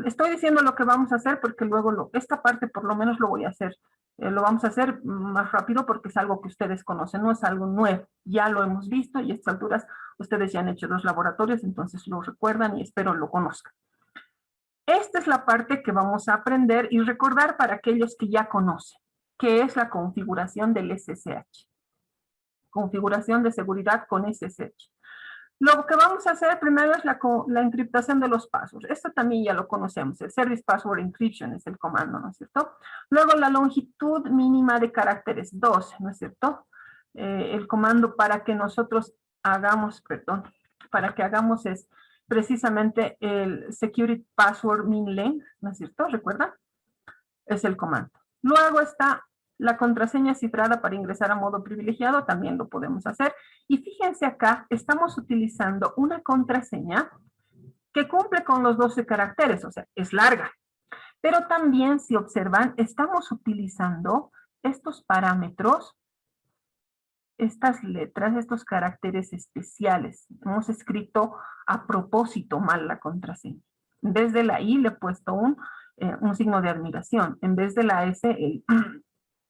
Estoy diciendo lo que vamos a hacer porque luego esta parte por lo menos lo voy a hacer, lo vamos a hacer más rápido porque es algo que ustedes conocen, no es algo nuevo, ya lo hemos visto y a estas alturas ustedes ya han hecho 2 laboratorios, entonces lo recuerdan y espero lo conozcan. Esta es la parte que vamos a aprender y recordar para aquellos que ya conocen, que es la configuración del SSH. Configuración de seguridad con SSH. Lo que vamos a hacer primero es la encriptación de los passwords. Esto también ya lo conocemos. El Service Password Encryption es el comando, ¿no es cierto? Luego la longitud mínima de caracteres 12, ¿no es cierto? El comando para que nosotros hagamos, para que hagamos es precisamente el Security Password Min Length, ¿no es cierto? ¿Recuerdan? Es el comando. Luego está la contraseña cifrada para ingresar a modo privilegiado, también lo podemos hacer. Y fíjense acá, estamos utilizando una contraseña que cumple con los 12 caracteres, o sea, es larga. Pero también, si observan, estamos utilizando estos parámetros, estas letras, estos caracteres especiales. Hemos escrito a propósito mal la contraseña. En vez de la I le he puesto un signo de admiración. En vez de la S,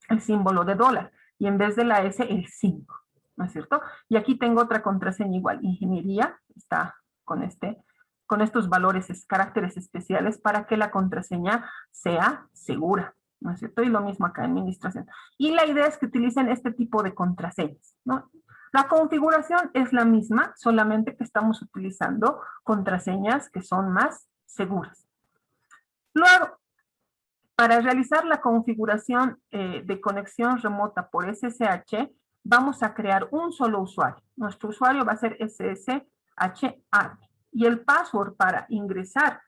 el símbolo de dólar. Y en vez de la S, el 5. ¿No es cierto? Y aquí tengo otra contraseña igual. Ingeniería está con estos valores, caracteres especiales para que la contraseña sea segura. ¿No es cierto? Y lo mismo acá, administración. Y la idea es que utilicen este tipo de contraseñas, ¿no? La configuración es la misma, solamente que estamos utilizando contraseñas que son más seguras. Luego, para realizar la configuración de conexión remota por SSH, vamos a crear un solo usuario. Nuestro usuario va a ser SSH-admin. Y el password para ingresar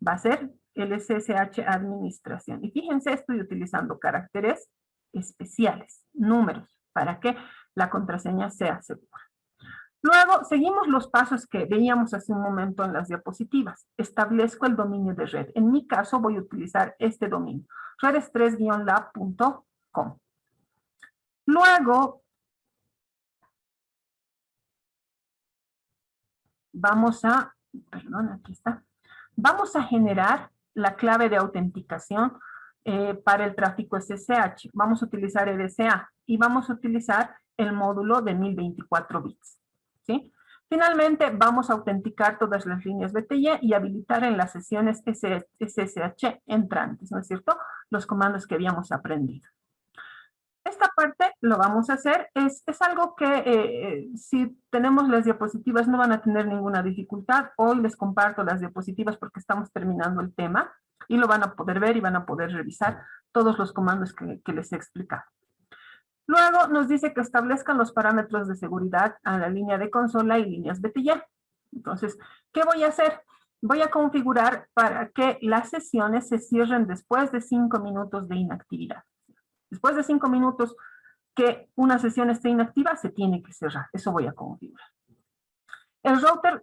va a ser el SSH administración. Y fíjense, estoy utilizando caracteres especiales, números, para que la contraseña sea segura. Luego, seguimos los pasos que veíamos hace un momento en las diapositivas. Establezco el dominio de red. En mi caso, voy a utilizar este dominio, redes3-lab.com. Luego, vamos a generar la clave de autenticación para el tráfico SSH. Vamos a utilizar EDCA y vamos a utilizar el módulo de 1024 bits. ¿Sí? Finalmente, vamos a autenticar todas las líneas BTY y habilitar en las sesiones SSH entrantes, ¿no es cierto? Los comandos que habíamos aprendido. Esta parte lo vamos a hacer, es algo que si tenemos las diapositivas no van a tener ninguna dificultad. Hoy les comparto las diapositivas porque estamos terminando el tema y lo van a poder ver y van a poder revisar todos los comandos que les he explicado. Luego nos dice que establezcan los parámetros de seguridad a la línea de consola y líneas BTY. Entonces, ¿qué voy a hacer? Voy a configurar para que las sesiones se cierren después de 5 minutos de inactividad. Después de 5 minutos que una sesión esté inactiva, se tiene que cerrar. Eso voy a configurar. El router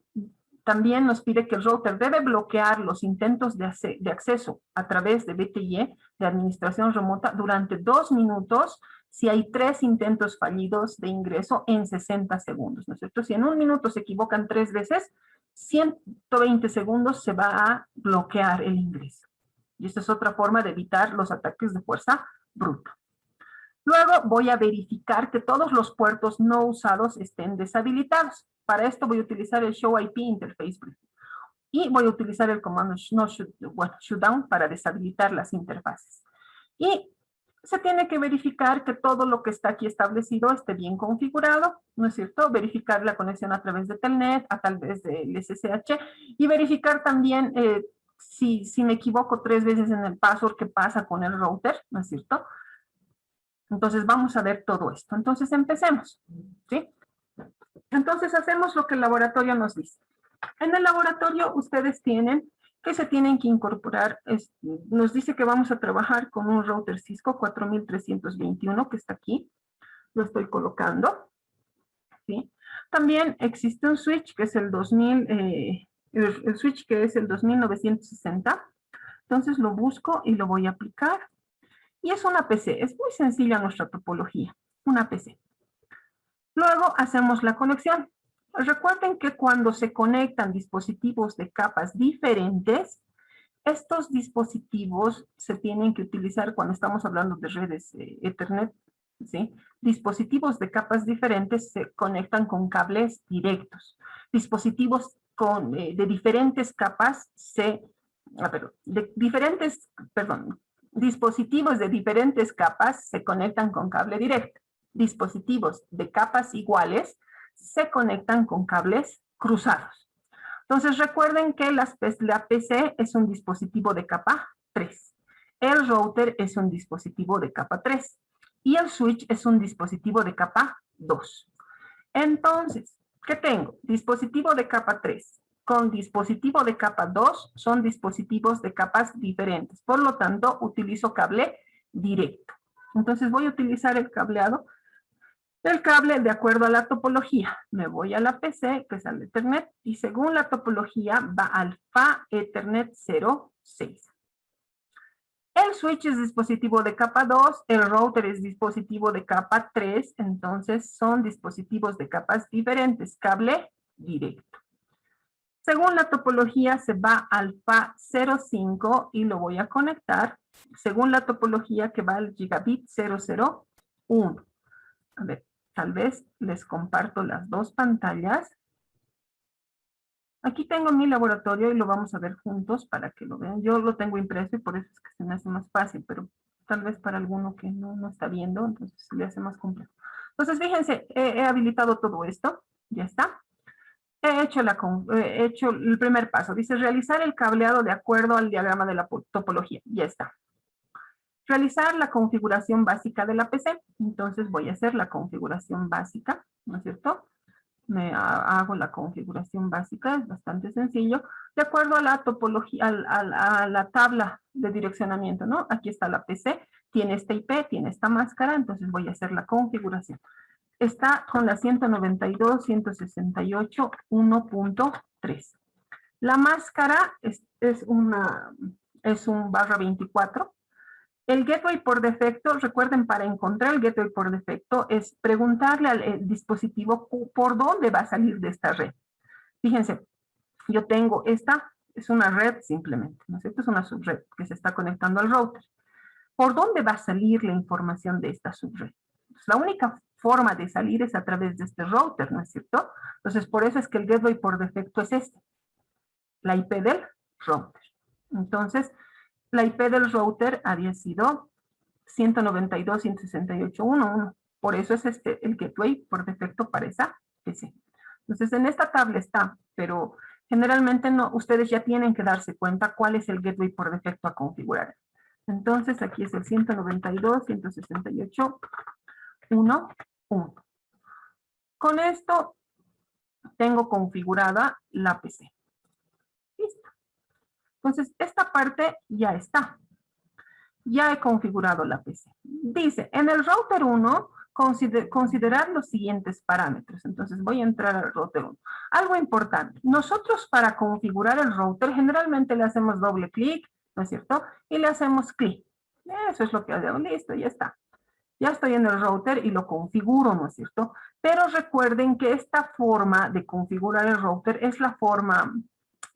también nos pide que el router debe bloquear los intentos de acceso a través de BTY, de administración remota, durante 2 minutos si hay 3 intentos fallidos de ingreso en 60 segundos, ¿no es cierto? Si en 1 minuto se equivocan 3 veces, 120 segundos se va a bloquear el ingreso. Y esta es otra forma de evitar los ataques de fuerza bruta. Luego voy a verificar que todos los puertos no usados estén deshabilitados. Para esto voy a utilizar el Show IP Interface Brief. Y voy a utilizar el comando shutdown para deshabilitar las interfaces. Y se tiene que verificar que todo lo que está aquí establecido esté bien configurado, ¿no es cierto? Verificar la conexión a través de Telnet, a través del SSH, y verificar también si me equivoco 3 veces en el password, ¿qué pasa con el router? ¿No es cierto? Entonces vamos a ver todo esto. Entonces empecemos, ¿sí? Entonces hacemos lo que el laboratorio nos dice. En el laboratorio ustedes tienen que se tienen que incorporar, nos dice que vamos a trabajar con un router Cisco 4321 que está aquí, lo estoy colocando, ¿sí? También existe un switch que es el 2000, el switch que es el 2960, entonces lo busco y lo voy a aplicar, y es una PC, es muy sencilla nuestra topología, una PC. Luego hacemos la conexión. Recuerden que cuando se conectan dispositivos de capas diferentes, estos dispositivos se tienen que utilizar cuando estamos hablando de redes Ethernet, ¿sí? Dispositivos de capas diferentes se conectan con cables directos. Dispositivos de diferentes capas dispositivos de diferentes capas se conectan con cable directo. Dispositivos de capas iguales se conectan con cables cruzados. Entonces recuerden que la PC es un dispositivo de capa 3. El router es un dispositivo de capa 3. Y el switch es un dispositivo de capa 2. Entonces, ¿qué tengo? Dispositivo de capa 3 con dispositivo de capa 2 son dispositivos de capas diferentes. Por lo tanto, utilizo cable directo. Entonces voy a utilizar el cableado del cable de acuerdo a la topología. Me voy a la PC, que es al Ethernet, y según la topología va al FA Ethernet 06. El switch es dispositivo de capa 2, el router es dispositivo de capa 3, entonces son dispositivos de capas diferentes, cable directo. Según la topología se va al FA 05 y lo voy a conectar según la topología que va al gigabit 001. A ver, tal vez les comparto las dos pantallas. Aquí tengo mi laboratorio y lo vamos a ver juntos para que lo vean. Yo lo tengo impreso y por eso es que se me hace más fácil, pero tal vez para alguno que no está viendo, entonces se le hace más complejo. Entonces, fíjense, he habilitado todo esto, ya está. He hecho el primer paso, dice realizar el cableado de acuerdo al diagrama de la topología, ya está. Realizar la configuración básica de la PC, entonces voy a hacer la configuración básica, ¿no es cierto? Hago la configuración básica, es bastante sencillo, de acuerdo a la topología, a la tabla de direccionamiento, ¿no? Aquí está la PC, tiene esta IP, tiene esta máscara, entonces voy a hacer la configuración. Está con la 192.168.1.3. La máscara es un /24. El gateway por defecto, recuerden, para encontrar el gateway por defecto es preguntarle al dispositivo por dónde va a salir de esta red. Fíjense, yo tengo esta, es una red simplemente, ¿no es cierto? Es una subred que se está conectando al router. ¿Por dónde va a salir la información de esta subred? Pues la única forma de salir es a través de este router, ¿no es cierto? Entonces, por eso es que el gateway por defecto es este, la IP del router. Entonces, la IP del router había sido 192.168.1.1. Por eso es este el gateway por defecto para esa PC. Entonces, en esta tabla está, pero generalmente no, ustedes ya tienen que darse cuenta cuál es el gateway por defecto a configurar. Entonces, aquí es el 192.168.1.1. Con esto tengo configurada la PC. Listo. Entonces, esta parte ya está. Ya he configurado la PC. Dice, en el router 1, considerar los siguientes parámetros. Entonces, voy a entrar al router 1. Algo importante. Nosotros para configurar el router, generalmente le hacemos doble clic, ¿no es cierto? Y le hacemos clic. Eso es lo que hago. Listo, ya está. Ya estoy en el router y lo configuro, ¿no es cierto? Pero recuerden que esta forma de configurar el router es la forma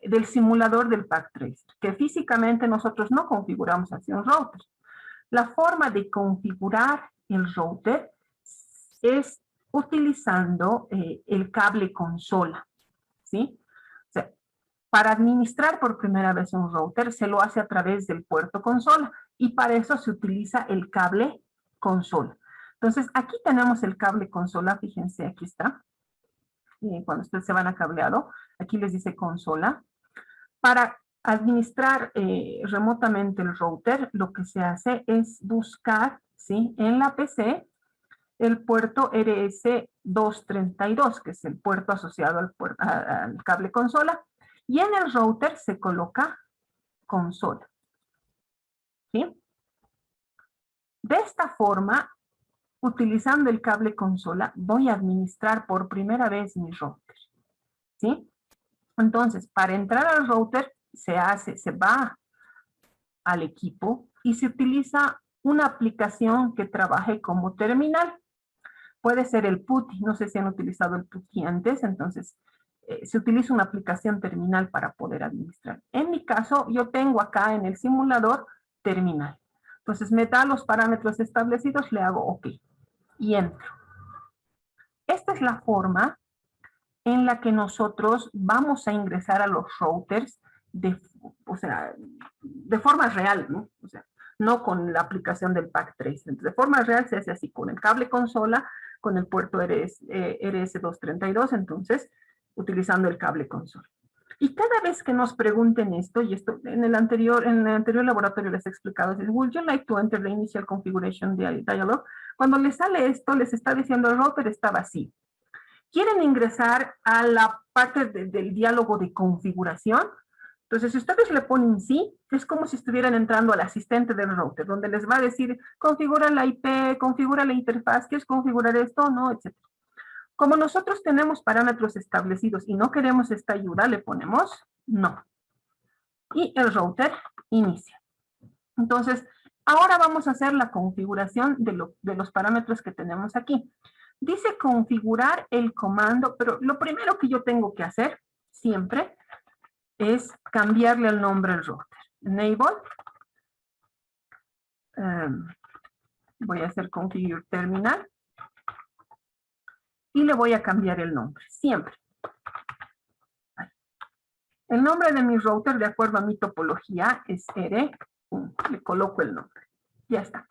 del simulador del pack tracer, que físicamente nosotros no configuramos así un router. La forma de configurar el router es utilizando el cable consola, ¿sí? O sea, para administrar por primera vez un router se lo hace a través del puerto consola y para eso se utiliza el cable consola. Entonces, aquí tenemos el cable consola, fíjense, aquí está. Cuando ustedes se van a cableado, aquí les dice consola. Para administrar remotamente el router, lo que se hace es buscar, ¿sí?, en la PC el puerto RS232, que es el puerto asociado al cable consola, y en el router se coloca consola. ¿Sí? De esta forma, utilizando el cable consola, voy a administrar por primera vez mi router. ¿Sí? Entonces, para entrar al router, se va al equipo y se utiliza una aplicación que trabaje como terminal. Puede ser el PuTTY, no sé si han utilizado el PuTTY antes, entonces se utiliza una aplicación terminal para poder administrar. En mi caso, yo tengo acá en el simulador terminal. Entonces me da los parámetros establecidos, le hago OK y entro. Esta es la forma en la que nosotros vamos a ingresar a los routers de forma real, ¿no? O sea, no con la aplicación del pack tracer. De forma real se hace así, con el cable consola, con el puerto RS232, entonces, utilizando el cable consola. Y cada vez que nos pregunten esto, y esto en el anterior laboratorio les he explicado, es, would you like to enter the initial configuration dialog? Cuando les sale esto, les está diciendo el router está vacío. ¿Quieren ingresar a la parte del diálogo de configuración? Entonces, si ustedes le ponen sí, es como si estuvieran entrando al asistente del router, donde les va a decir, configura la IP, configura la interfaz, ¿quieres configurar esto? No, etc. Como nosotros tenemos parámetros establecidos y no queremos esta ayuda, le ponemos no. Y el router inicia. Entonces, ahora vamos a hacer la configuración de los parámetros que tenemos aquí. Dice configurar el comando, pero lo primero que yo tengo que hacer, siempre, es cambiarle el nombre al router. Enable. Voy a hacer configure terminal. Y le voy a cambiar el nombre, siempre. El nombre de mi router, de acuerdo a mi topología, es R1. Le coloco el nombre. Ya está.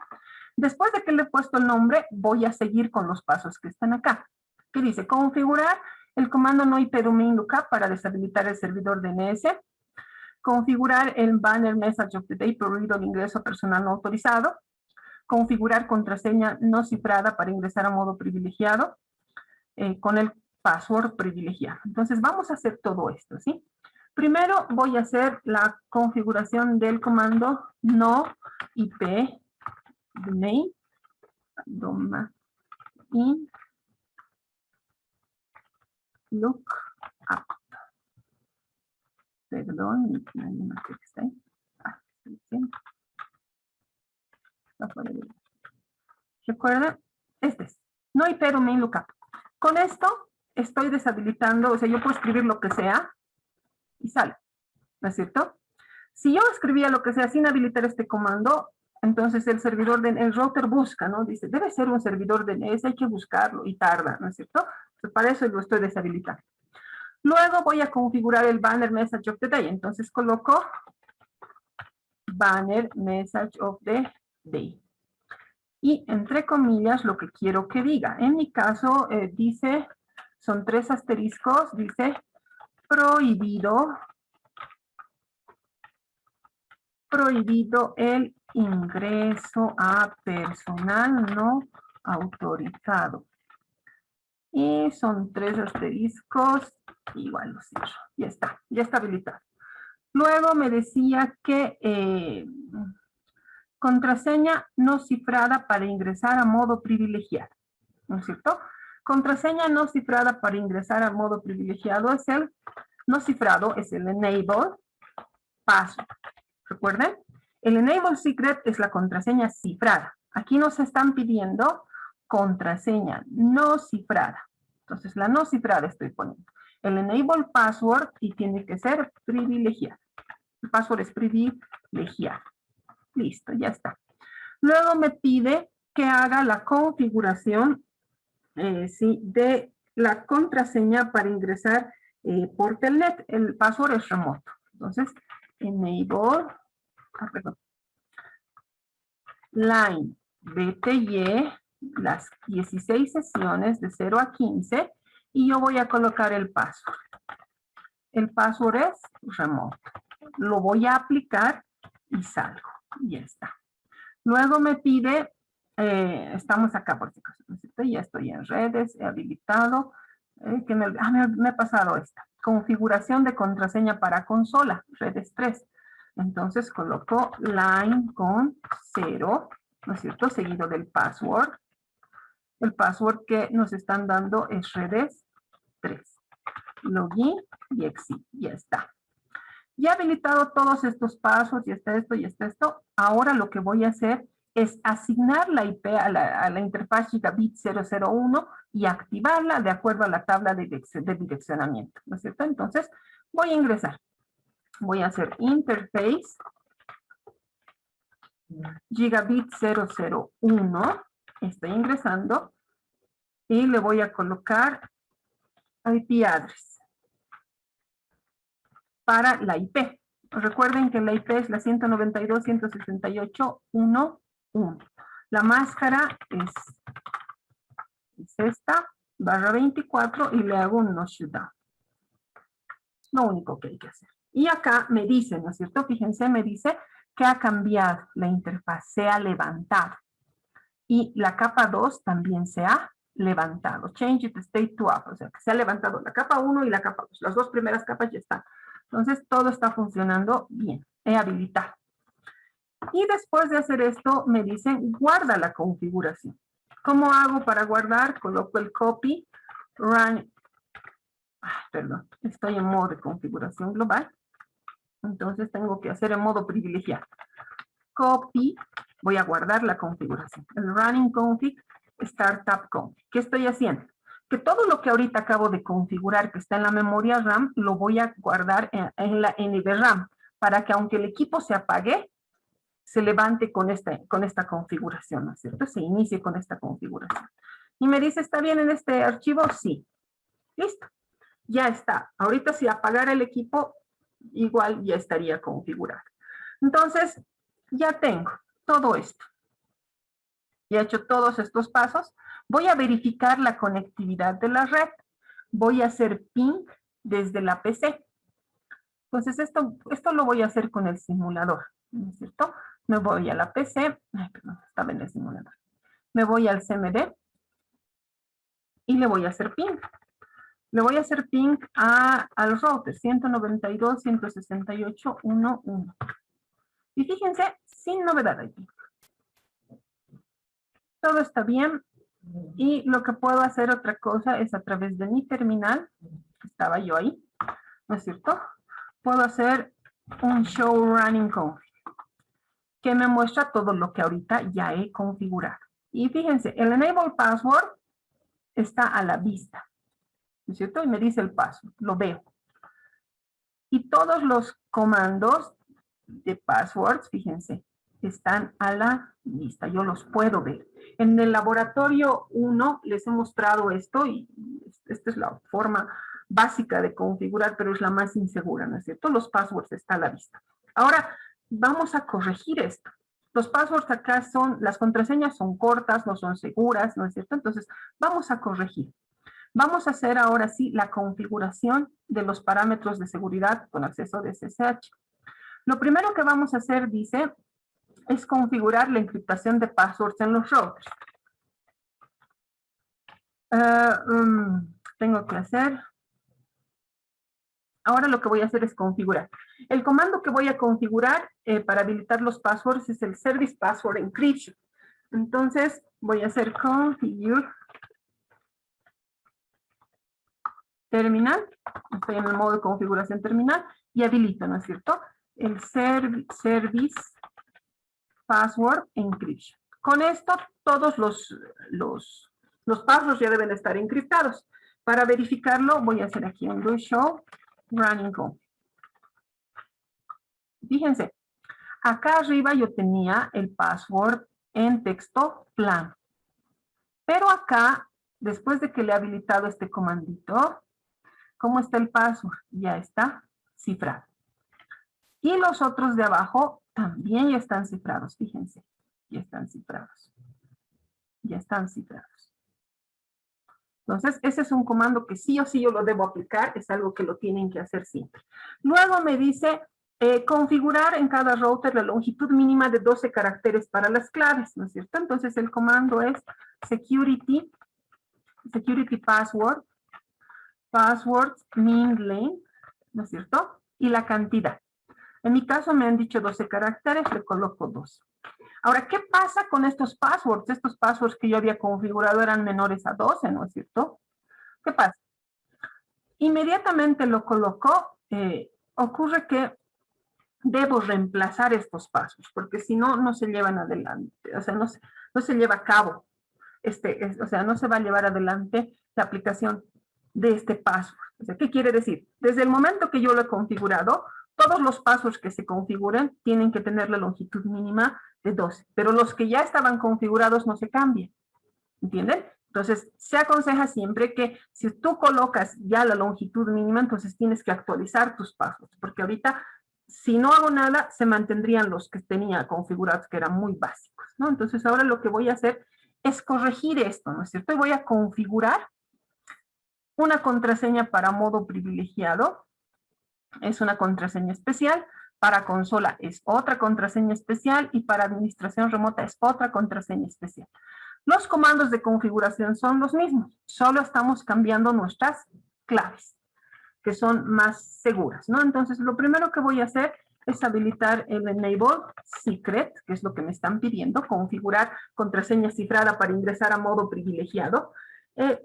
Después de que le he puesto el nombre, voy a seguir con los pasos que están acá. ¿Qué dice? Configurar el comando no IP domain lookup para deshabilitar el servidor DNS. Configurar el banner message of the day prohibido el ingreso personal no autorizado. Configurar contraseña no cifrada para ingresar a modo privilegiado con el password privilegiado. Entonces vamos a hacer todo esto, ¿sí? Primero voy a hacer la configuración del comando no IP domain lookup. Perdón, no sé qué está ahí. Recuerda, este es, no IP domain lookup. Con esto estoy deshabilitando, o sea, yo puedo escribir lo que sea y sale, ¿no es cierto? Si yo escribía lo que sea sin habilitar este comando, Entonces el servidor el router busca, ¿no? Dice, debe ser un servidor DNS, hay que buscarlo y tarda, ¿no es cierto? Entonces, para eso lo estoy deshabilitando. Luego voy a configurar el banner message of the day. Entonces coloco banner message of the day. Y entre comillas lo que quiero que diga. En mi caso dice, son 3 asteriscos, dice prohibido el ingreso a personal no autorizado. Y son 3 asteriscos, igual lo cierro. Ya está habilitado. Luego me decía que contraseña no cifrada para ingresar a modo privilegiado, ¿no es cierto? Contraseña no cifrada para ingresar a modo privilegiado es el no cifrado, es el enable password. Recuerden, el enable secret es la contraseña cifrada. Aquí nos están pidiendo contraseña no cifrada. Entonces, la no cifrada estoy poniendo. El enable password y tiene que ser privilegiado. El password es privilegiado. Listo, ya está. Luego me pide que haga la configuración de la contraseña para ingresar por telnet. El password es remoto. Entonces, enable, line BTY, las 16 sesiones de 0 a 15, y yo voy a colocar el password. El password es remoto. Lo voy a aplicar y salgo. Ya está. Luego me pide, estamos acá por si acaso, ya estoy en redes, he habilitado, me ha pasado esta, configuración de contraseña para consola, redes 3. Entonces coloco line con 0, ¿no es cierto? Seguido del password. El password que nos están dando es redes 3. Login y exit, ya está. Ya he habilitado todos estos pasos, ya está esto, ya está esto. Ahora lo que voy a hacer es asignar la IP a la interfaz gigabit 001 y activarla de acuerdo a la tabla de direccionamiento, ¿no es cierto? Entonces voy a ingresar. Voy a hacer interface gigabit 001. Estoy ingresando y le voy a colocar IP address para la IP. Recuerden que la IP es la 192.168.1.1. La máscara es esta, /24, y le hago un no shutdown. Lo único que hay que hacer. Y acá me dice, ¿no es cierto? Fíjense, me dice que ha cambiado la interfaz, se ha levantado. Y la capa 2 también se ha levantado. Change it state to up. O sea, que se ha levantado la capa 1 y la capa 2. Las 2 primeras capas ya están. Entonces, todo está funcionando bien. He habilitado. Y después de hacer esto, me dicen, guarda la configuración. ¿Cómo hago para guardar? Coloco el copy, run. Perdón, estoy en modo de configuración global. Entonces, tengo que hacer en modo privilegiado. Copy, voy a guardar la configuración. El running config, startup config. ¿Qué estoy haciendo? Que todo lo que ahorita acabo de configurar que está en la memoria RAM, lo voy a guardar en la NVRAM, para que aunque el equipo se apague, se levante con esta configuración, ¿no es cierto? Se inicie con esta configuración. Y me dice, ¿está bien en este archivo? Sí. Listo. Ya está. Ahorita si apagara el equipo, igual ya estaría configurado. Entonces, ya tengo todo esto. Ya he hecho todos estos pasos. Voy a verificar la conectividad de la red. Voy a hacer ping desde la PC. Entonces, esto lo voy a hacer con el simulador, ¿no es cierto? Me voy a la PC. Ay, perdón, estaba en el simulador. Me voy al CMD y le voy a hacer ping. Le voy a hacer ping al router 192.168.1.1. Y fíjense, sin novedad aquí. Todo está bien. Y lo que puedo hacer otra cosa es a través de mi terminal, estaba yo ahí, ¿no es cierto? Puedo hacer un show running config, que me muestra todo lo que ahorita ya he configurado. Y fíjense, el enable password está a la vista, ¿no es cierto? Y me dice el password, lo veo. Y todos los comandos de passwords, fíjense, están a la vista, yo los puedo ver. En el laboratorio 1 les he mostrado esto y esta es la forma básica de configurar, pero es la más insegura, ¿no es cierto? Los passwords están a la vista. Ahora, vamos a corregir esto. Los passwords acá son, las contraseñas son cortas, no son seguras, ¿no es cierto? Entonces, vamos a corregir. Vamos a hacer ahora sí la configuración de los parámetros de seguridad con acceso de SSH. Lo primero que vamos a hacer, dice, es configurar la encriptación de passwords en los routers. Tengo que hacer. Ahora lo que voy a hacer es configurar. El comando que voy a configurar para habilitar los passwords es el Service Password Encryption. Entonces voy a hacer configure terminal. Estoy en el modo de configuración terminal y habilito, ¿no es cierto? El Service Password Encryption. Con esto todos los passwords ya deben estar encriptados. Para verificarlo voy a hacer aquí un do show running config. Fíjense, acá arriba yo tenía el password en texto plano. Pero acá, después de que le he habilitado este comandito, ¿cómo está el password? Ya está cifrado. Y los otros de abajo también ya están cifrados, fíjense. Ya están cifrados. Ya están cifrados. Entonces, ese es un comando que sí o sí yo lo debo aplicar, es algo que lo tienen que hacer siempre. Luego me dice configurar en cada router la longitud mínima de 12 caracteres para las claves, ¿no es cierto? Entonces, el comando es security password, min length, ¿no es cierto? Y la cantidad. En mi caso me han dicho 12 caracteres, le coloco 12. Ahora, ¿qué pasa con estos passwords? Estos passwords que yo había configurado eran menores a 12, ¿no es cierto? ¿Qué pasa? Inmediatamente lo coloco, ocurre que debo reemplazar estos passwords, porque si no, no se llevan adelante, o sea, no se lleva a cabo, o sea, no se va a llevar adelante la aplicación de este password. O sea, ¿qué quiere decir? Desde el momento que yo lo he configurado, todos los passwords que se configuren tienen que tener la longitud mínima de 12, pero los que ya estaban configurados no se cambian, ¿entienden? Entonces, se aconseja siempre que si tú colocas ya la longitud mínima, entonces tienes que actualizar tus passwords, porque ahorita, si no hago nada, se mantendrían los que tenía configurados, que eran muy básicos, ¿no? Entonces, ahora lo que voy a hacer es corregir esto, ¿no es cierto? Y voy a configurar una contraseña para modo privilegiado, es una contraseña especial, para consola es otra contraseña especial y para administración remota es otra contraseña especial. Los comandos de configuración son los mismos, solo estamos cambiando nuestras claves, que son más seguras, ¿no? Entonces, lo primero que voy a hacer es habilitar el Enable Secret, que es lo que me están pidiendo, configurar contraseña cifrada para ingresar a modo privilegiado.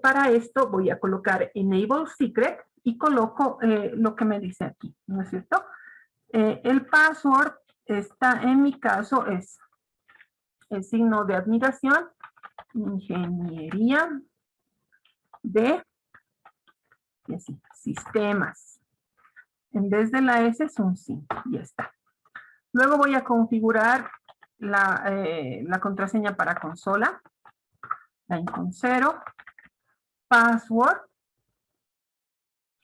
Para esto voy a colocar Enable Secret y coloco lo que me dice aquí, ¿no es cierto? El password está, en mi caso, es el signo de admiración, ingeniería de sistemas. En vez de la S es un sí, ya está. Luego voy a configurar la contraseña para consola, line con 0, password,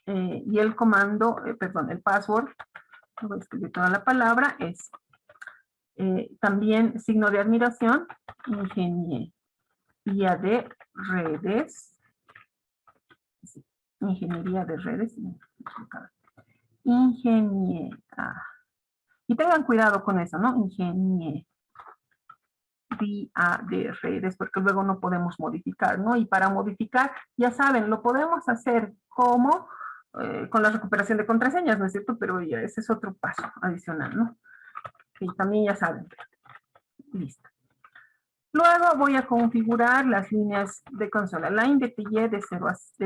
y el comando, perdón, el password, voy a escribir toda la palabra, es también signo de admiración, ingeniería de redes, sí, ingeniería de redes, ingeniera. Y tengan cuidado con eso, ¿no? Ingeniería de redes, porque luego no podemos modificar, ¿no? Y para modificar, ya saben, lo podemos hacer como con la recuperación de contraseñas, ¿no es cierto? Pero ya ese es otro paso adicional, ¿no? Que también ya saben. Listo. Luego voy a configurar las líneas de consola, line de TY de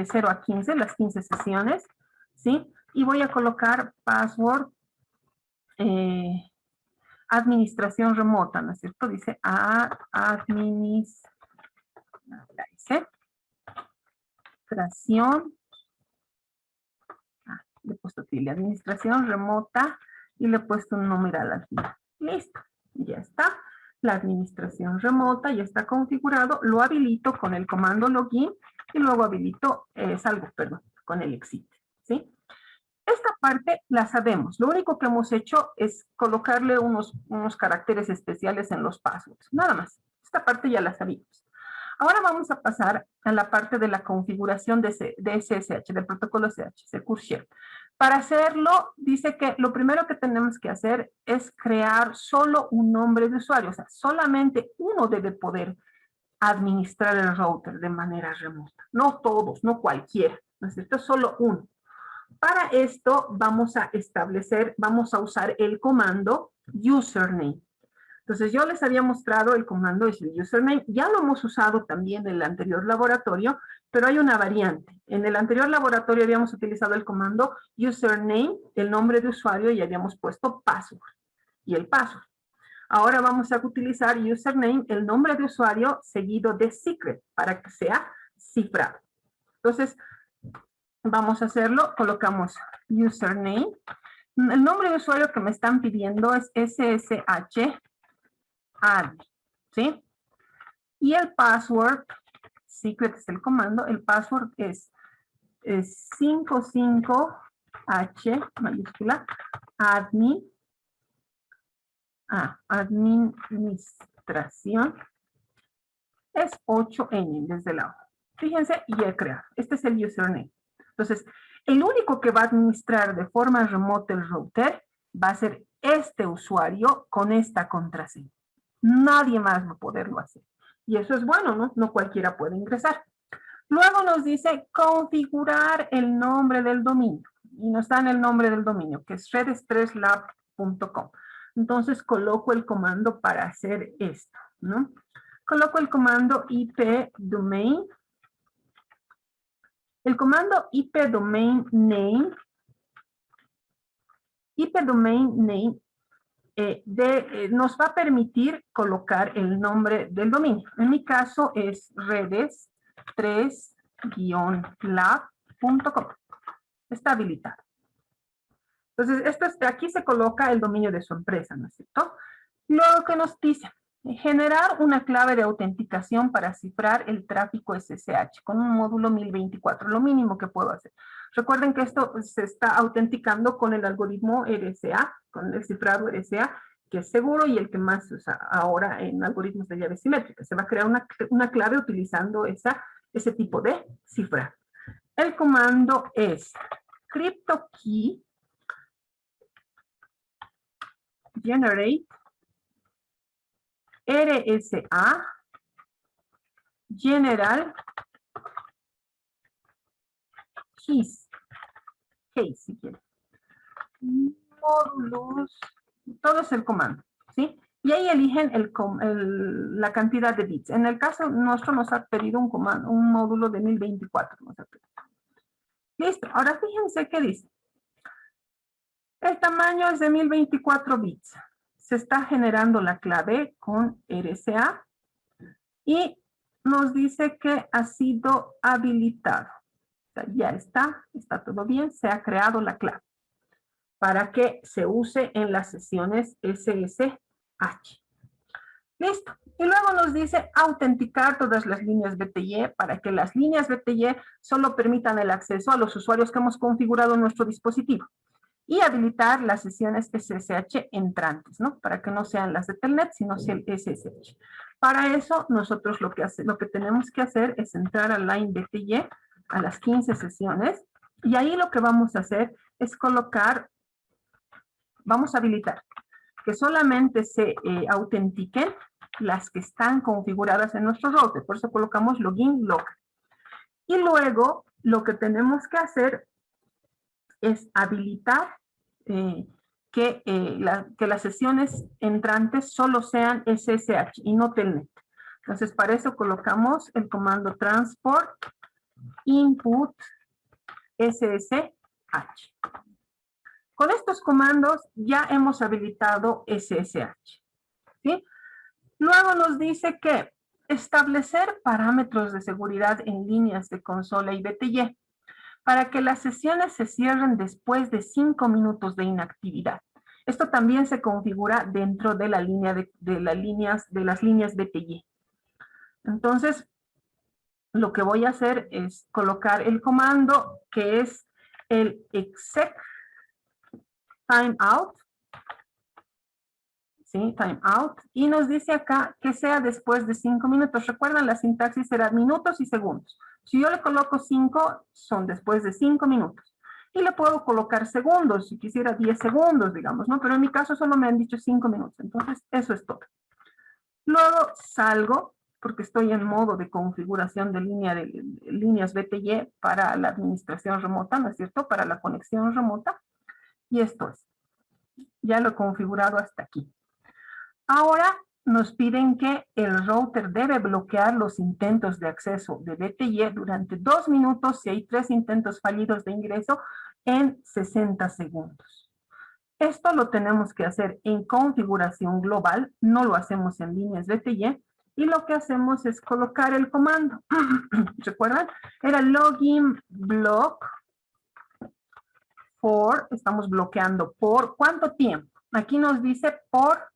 0 a 15, las 15 sesiones, ¿sí? Y voy a colocar password administración remota, ¿no es cierto? Dice administración, le he puesto aquí, administración remota y le he puesto un numeral al final. Listo, Ya está. La administración remota ya está configurado. Lo habilito con el comando login y luego habilito, salgo, perdón, con el exit, ¿sí? Esta parte la sabemos. Lo único que hemos hecho es colocarle unos caracteres especiales en los passwords. Nada más. Esta parte ya la sabíamos. Ahora vamos a pasar a la parte de la configuración de SSH, del protocolo SSH, Secure Share. Para hacerlo, dice que lo primero que tenemos que hacer es crear solo un nombre de usuario. O sea, solamente uno debe poder administrar el router de manera remota. No todos, no cualquiera. ¿No es cierto? Solo uno. Para esto vamos a usar el comando username. Entonces yo les había mostrado el comando es el username, ya lo hemos usado también en el anterior laboratorio, pero hay una variante. En el anterior laboratorio habíamos utilizado el comando username, el nombre de usuario, y habíamos puesto password y el password. Ahora vamos a utilizar username, el nombre de usuario, seguido de secret, para que sea cifrado. Entonces, vamos a hacerlo, colocamos username. El nombre de usuario que me están pidiendo es SSH admin, ¿sí? Y el password, secret es el comando, el password es 55H mayúscula, administración, es 8N desde el lado. Fíjense, y he creado. Este es el username. Entonces, el único que va a administrar de forma remota el router va a ser este usuario con esta contraseña. Nadie más va a poderlo hacer. Y eso es bueno, ¿no? No cualquiera puede ingresar. Luego nos dice configurar el nombre del dominio. Y nos dan el nombre del dominio, que es redstresslab.com. Entonces coloco el comando para hacer esto, ¿no? Coloco el comando IP domain. El comando IP domain name nos va a permitir colocar el nombre del dominio. En mi caso es redes3-lab.com. Está habilitado. Entonces, aquí se coloca el dominio de su empresa, ¿no es cierto? Lo que nos dice, generar una clave de autenticación para cifrar el tráfico SSH con un módulo 1024, lo mínimo que puedo hacer. Recuerden que esto se está autenticando con el algoritmo RSA, con el cifrado RSA, que es seguro y el que más se usa ahora en algoritmos de llave simétrica. Se va a crear una clave utilizando ese tipo de cifrado. El comando es CryptoKey generate RSA general keys, si quiere. Módulos, todo es el comando, ¿sí? Y ahí eligen la cantidad de bits. En el caso nuestro nos ha pedido un módulo de 1024. Listo, ahora fíjense qué dice. El tamaño es de 1024 bits. Se está generando la clave con RSA y nos dice que ha sido habilitado. O sea, ya está todo bien, se ha creado la clave para que se use en las sesiones SSH. Listo. Y luego nos dice autenticar todas las líneas BTY para que las líneas BTY solo permitan el acceso a los usuarios que hemos configurado en nuestro dispositivo. Y habilitar las sesiones SSH entrantes, ¿no? Para que no sean las de Telnet, sino el SSH. Para eso, nosotros lo que tenemos que hacer es entrar a Line BTY, a las 15 sesiones, y ahí lo que vamos a hacer es vamos a habilitar que solamente se autentiquen las que están configuradas en nuestro router. Por eso colocamos login local. Y luego, lo que tenemos que hacer es habilitar que las sesiones entrantes solo sean SSH y no Telnet. Entonces, para eso colocamos el comando transport input SSH. Con estos comandos ya hemos habilitado SSH, ¿sí? Luego nos dice que establecer parámetros de seguridad en líneas de consola y BTY para que las sesiones se cierren después de 5 minutos de inactividad. Esto también se configura dentro de la línea de las líneas BTY. Entonces, lo que voy a hacer es colocar el comando que es el exec timeout, ¿sí? Timeout, y nos dice acá que sea después de 5 minutos. Recuerdan, la sintaxis será minutos y segundos. Si yo le coloco 5, son después de 5 minutos. Y le puedo colocar segundos, si quisiera 10 segundos, digamos, ¿no? Pero en mi caso solo me han dicho 5 minutos, entonces eso es todo. Luego salgo, porque estoy en modo de configuración de líneas BTY para la administración remota, ¿no es cierto? Para la conexión remota. Y esto es. Ya lo he configurado hasta aquí. Ahora nos piden que el router debe bloquear los intentos de acceso de BTY durante 2 minutos si hay 3 intentos fallidos de ingreso en 60 segundos. Esto lo tenemos que hacer en configuración global, no lo hacemos en líneas BTY, y lo que hacemos es colocar el comando. ¿Recuerdan? Era login block for, estamos bloqueando por ¿cuánto tiempo? Aquí nos dice por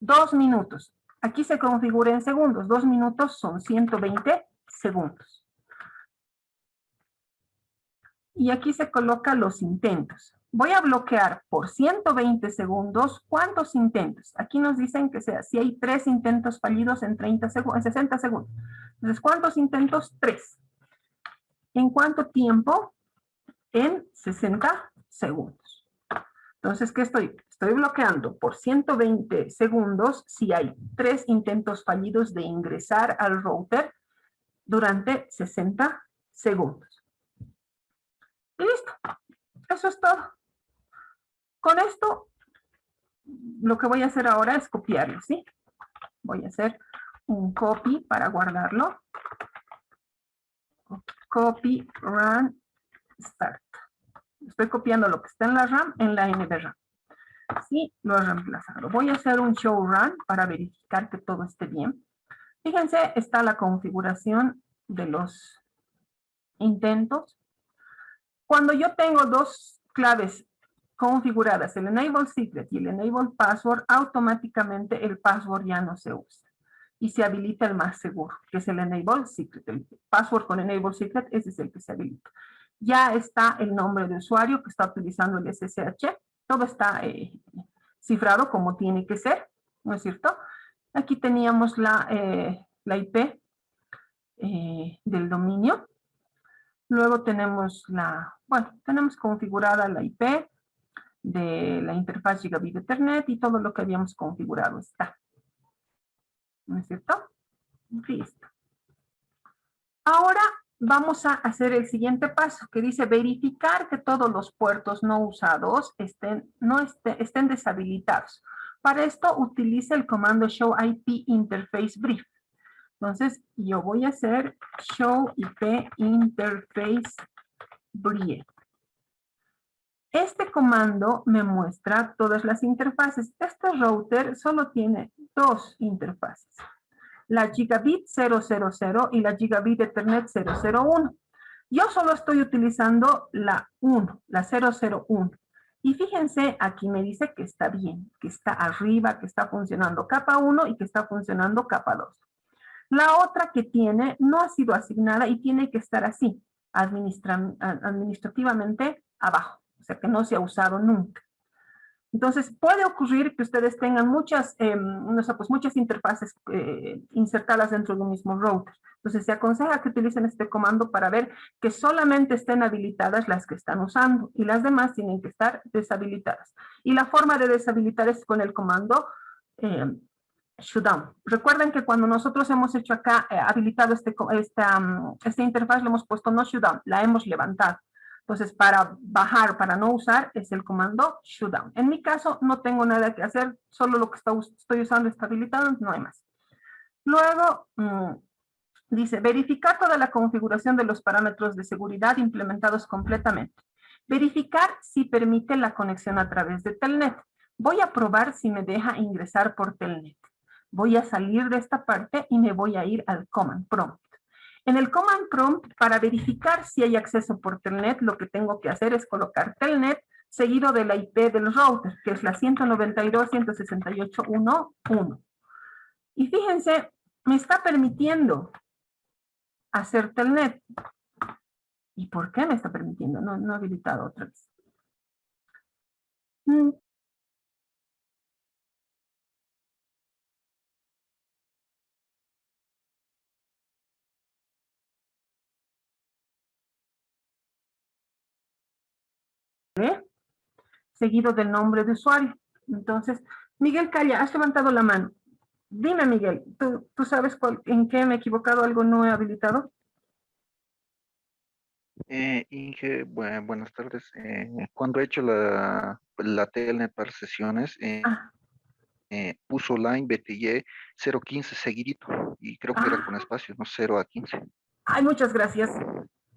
2 minutos. Aquí se configura en segundos. 2 minutos son 120 segundos. Y aquí se colocan los intentos. Voy a bloquear por 120 segundos. ¿Cuántos intentos? Aquí nos dicen que sea si hay 3 intentos fallidos en 60 segundos. Entonces, ¿cuántos intentos? 3. ¿En cuánto tiempo? En 60 segundos. Entonces, ¿qué estoy? Estoy bloqueando por 120 segundos si hay 3 intentos fallidos de ingresar al router durante 60 segundos. Y listo. Eso es todo. Con esto, lo que voy a hacer ahora es copiarlo, ¿sí? Voy a hacer un copy para guardarlo. Copy, run, start. Estoy copiando lo que está en la RAM en la NVRAM. Sí, lo he reemplazado. Voy a hacer un show run para verificar que todo esté bien. Fíjense, está la configuración de los intentos. Cuando yo tengo 2 claves configuradas, el enable secret y el enable password, automáticamente el password ya no se usa. Y se habilita el más seguro, que es el enable secret. El password con enable secret, ese es el que se habilita. Ya está el nombre de usuario que está utilizando el SSH. Todo está cifrado como tiene que ser, ¿no es cierto? Aquí teníamos la IP del dominio. Luego tenemos tenemos configurada la IP de la interfaz Gigabit Ethernet y todo lo que habíamos configurado está. ¿No es cierto? Listo. Ahora vamos a hacer el siguiente paso que dice verificar que todos los puertos no usados estén deshabilitados. Para esto utiliza el comando show IP interface brief. Entonces yo voy a hacer show IP interface brief. Este comando me muestra todas las interfaces. Este router solo tiene 2 interfaces. La Gigabit 000 y la Gigabit Ethernet 001. Yo solo estoy utilizando la 1, la 001. Y fíjense, aquí me dice que está bien, que está arriba, que está funcionando capa 1 y que está funcionando capa 2. La otra que tiene no ha sido asignada y tiene que estar así, administrativamente abajo, o sea que no se ha usado nunca. Entonces, puede ocurrir que ustedes tengan muchas interfaces insertadas dentro de un mismo router. Entonces, se aconseja que utilicen este comando para ver que solamente estén habilitadas las que están usando y las demás tienen que estar deshabilitadas. Y la forma de deshabilitar es con el comando shutdown. Recuerden que cuando nosotros hemos hecho acá, habilitado esta interfaz, le hemos puesto no shutdown, la hemos levantado. Entonces, para bajar, para no usar, es el comando shutdown. En mi caso, no tengo nada que hacer, solo lo que estoy usando está habilitado, no hay más. Luego, dice, verificar toda la configuración de los parámetros de seguridad implementados completamente. Verificar si permite la conexión a través de Telnet. Voy a probar si me deja ingresar por Telnet. Voy a salir de esta parte y me voy a ir al command prompt. En el command prompt, para verificar si hay acceso por Telnet, lo que tengo que hacer es colocar Telnet seguido de la IP del router, que es la 192.168.1.1. Y fíjense, me está permitiendo hacer telnet. ¿Y por qué me está permitiendo? No he habilitado otra vez. Seguido del nombre de usuario. Entonces, Miguel Calla, has levantado la mano. Dime, Miguel, ¿tú sabes en qué me he equivocado? ¿Algo no he habilitado? Inge, buenas tardes. Cuando he hecho la telnet para sesiones, puso line BTY 015 seguidito y creo que era con espacio, no 0 a 15. Ay, muchas gracias.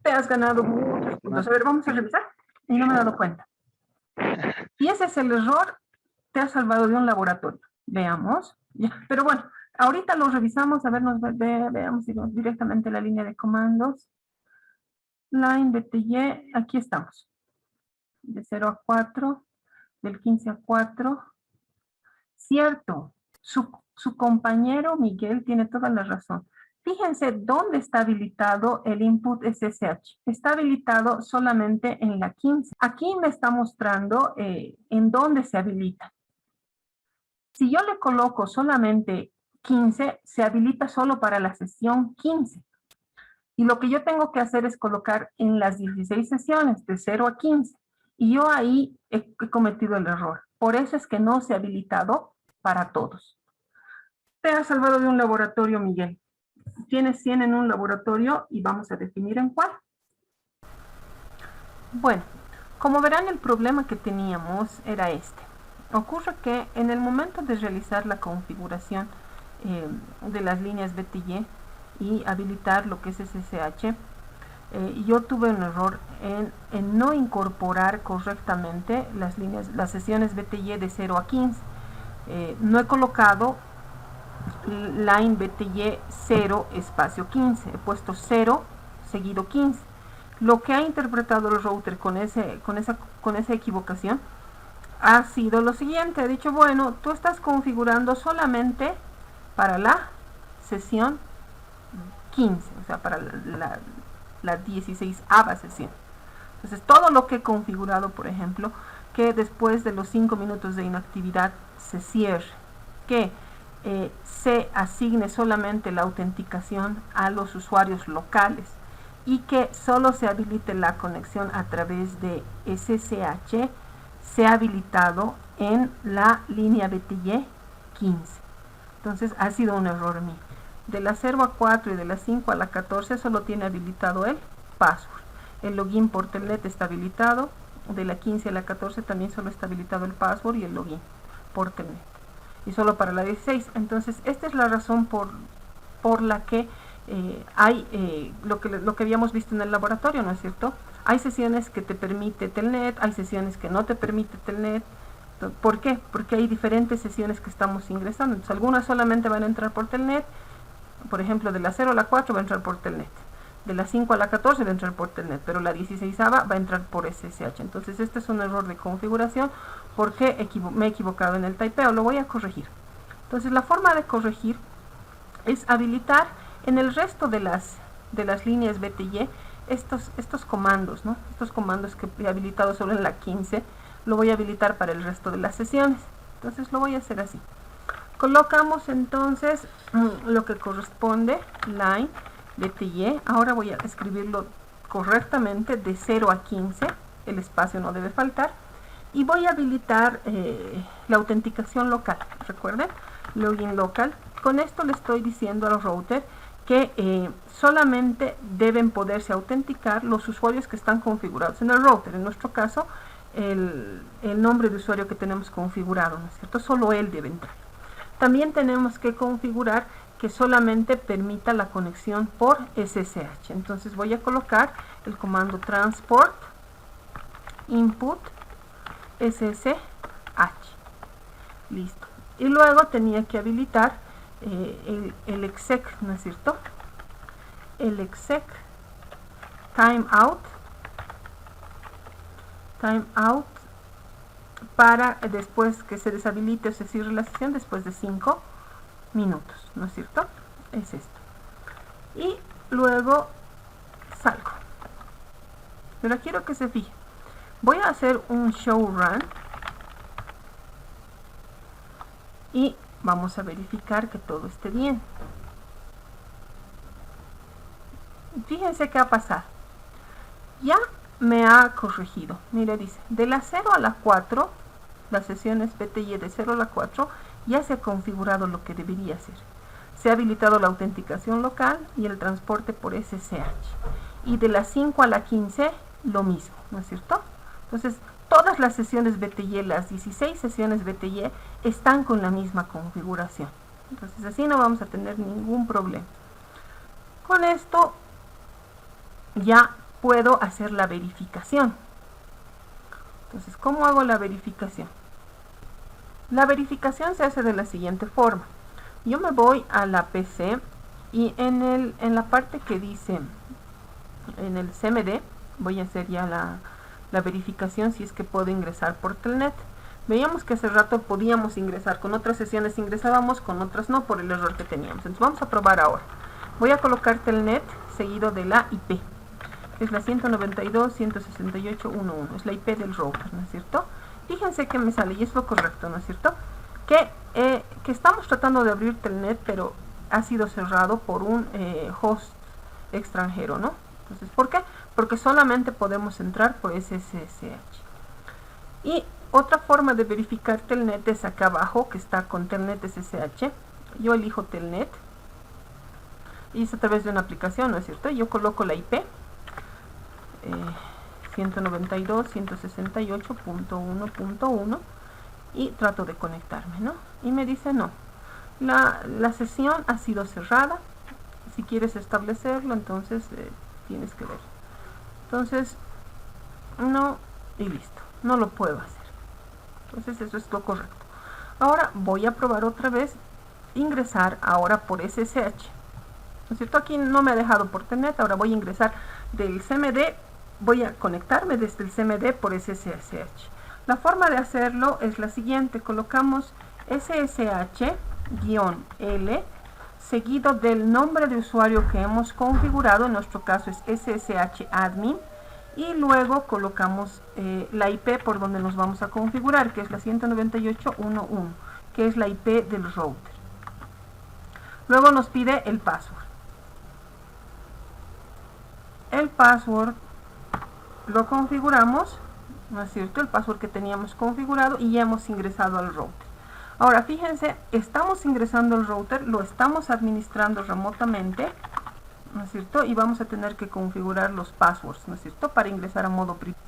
Te has ganado muchos puntos. A ver, vamos a revisar. Y no me he dado cuenta. Y ese es el error. Te has salvado de un laboratorio. Veamos. Ya. Pero bueno, ahorita lo revisamos. A ver, veamos directamente la línea de comandos. Line BTY, aquí estamos. De 0 a 4, del 15 a 4. Cierto, su compañero Miguel tiene toda la razón. Fíjense dónde está habilitado el input SSH. Está habilitado solamente en la 15. Aquí me está mostrando en dónde se habilita. Si yo le coloco solamente 15, se habilita solo para la sesión 15. Y lo que yo tengo que hacer es colocar en las 16 sesiones, de 0 a 15. Y yo ahí he cometido el error. Por eso es que no se ha habilitado para todos. Te has salvado de un laboratorio, Miguel. Tienes 100 en un laboratorio y vamos a definir en cuál. Bueno, como verán, el problema que teníamos era este. Ocurre que en el momento de realizar la configuración de las líneas BTY y habilitar lo que es SSH, yo tuve un error en no incorporar correctamente las sesiones BTY de 0 a 15. No he colocado line BTY 0 espacio 15. He puesto 0 seguido 15. Lo que ha interpretado el router con esa equivocación ha sido lo siguiente. Ha dicho, bueno, tú estás configurando solamente para la sesión 15, o sea, para la 16ª sesión. Entonces, todo lo que he configurado, por ejemplo, que después de los 5 minutos de inactividad se cierre, que se asigne solamente la autenticación a los usuarios locales y que solo se habilite la conexión a través de SSH, se ha habilitado en la línea BTY 15. Entonces ha sido un error mío. De la 0 a 4 y de la 5 a la 14 solo tiene habilitado el password. El login por telnet está habilitado. De la 15 a la 14 también solo está habilitado el password y el login por telnet. Y solo para la 16. Entonces esta es la razón por la que hay lo que habíamos visto en el laboratorio, ¿no es cierto? Hay sesiones que te permite telnet, hay sesiones que no te permite telnet. ¿Por qué? Porque hay diferentes sesiones que estamos ingresando. Entonces, algunas solamente van a entrar por telnet. Por ejemplo, de la 0 a la 4 va a entrar por telnet. De la 5 a la 14 va a entrar por telnet, pero la 16ª va a entrar por SSH. Entonces, este es un error de configuración porque me he equivocado en el typeo. Lo voy a corregir. Entonces, la forma de corregir es habilitar en el resto de las líneas BTY estos comandos, ¿no? Estos comandos que he habilitado solo en la 15, lo voy a habilitar para el resto de las sesiones. Entonces, lo voy a hacer así. Colocamos entonces lo que corresponde, line BTY. Ahora voy a escribirlo correctamente de 0 a 15, el espacio no debe faltar. Y voy a habilitar la autenticación local, recuerden, login local. Con esto le estoy diciendo al router que solamente deben poderse autenticar los usuarios que están configurados en el router. En nuestro caso, el nombre de usuario que tenemos configurado, ¿no es cierto? Solo él debe entrar. También tenemos que configurar que solamente permita la conexión por SSH. Entonces voy a colocar el comando transport input SSH. Listo. Y luego tenía que habilitar el exec, ¿no es cierto? El exec timeout para después que se deshabilite o se cierre la sesión después de 5 minutos, ¿no es cierto? Es esto. Y luego salgo. Pero quiero que se fije. Voy a hacer un show run y vamos a verificar que todo esté bien. Fíjense qué ha pasado. Ya me ha corregido. Mire, dice, de la 0 a la 4, las sesiones BTY de 0 a la 4, ya se ha configurado lo que debería ser. Se ha habilitado la autenticación local y el transporte por SSH. Y de la 5 a la 15, lo mismo, ¿no es cierto? Entonces, todas las sesiones BTY, las 16 sesiones BTY, están con la misma configuración. Entonces, así no vamos a tener ningún problema. Con esto, ya puedo hacer la verificación. Entonces, ¿cómo hago la verificación? La verificación se hace de la siguiente forma. Yo me voy a la PC y en la parte que dice, en el CMD, voy a hacer ya la verificación si es que puedo ingresar por Telnet. Veíamos que hace rato podíamos ingresar, con otras sesiones ingresábamos, con otras no, por el error que teníamos. Entonces vamos a probar ahora. Voy a colocar Telnet seguido de la IP. Es la 192.168.1.1, es la IP del router, ¿no es cierto? Fíjense que me sale, y es lo correcto, ¿no es cierto? Que estamos tratando de abrir Telnet, pero ha sido cerrado por un host extranjero, ¿no? Entonces, ¿por qué? Porque solamente podemos entrar por SSH. Y otra forma de verificar Telnet es acá abajo, que está con Telnet SSH. Yo elijo Telnet, y es a través de una aplicación, ¿no es cierto? Yo coloco la IP. 192.168.1.1 y trato de conectarme, ¿no? Y me dice no, la sesión ha sido cerrada. Si quieres establecerlo, entonces tienes que ver. Entonces, no, y listo, no lo puedo hacer. Entonces eso es lo correcto. Ahora voy a probar otra vez ingresar ahora por SSH, ¿no es cierto? Aquí no me ha dejado por Telnet. Ahora voy a ingresar del CMD. Voy a conectarme desde el CMD por SSH. La forma de hacerlo es la siguiente. Colocamos SSH-L seguido del nombre de usuario que hemos configurado. En nuestro caso es SSH admin. Y luego colocamos la IP por donde nos vamos a configurar, que es la 198.1.1, que es la IP del router. Luego nos pide el password. El password lo configuramos, ¿no es cierto? El password que teníamos configurado, y ya hemos ingresado al router. Ahora fíjense, estamos ingresando al router, lo estamos administrando remotamente, ¿no es cierto? Y vamos a tener que configurar los passwords, ¿no es cierto? Para ingresar a modo privado.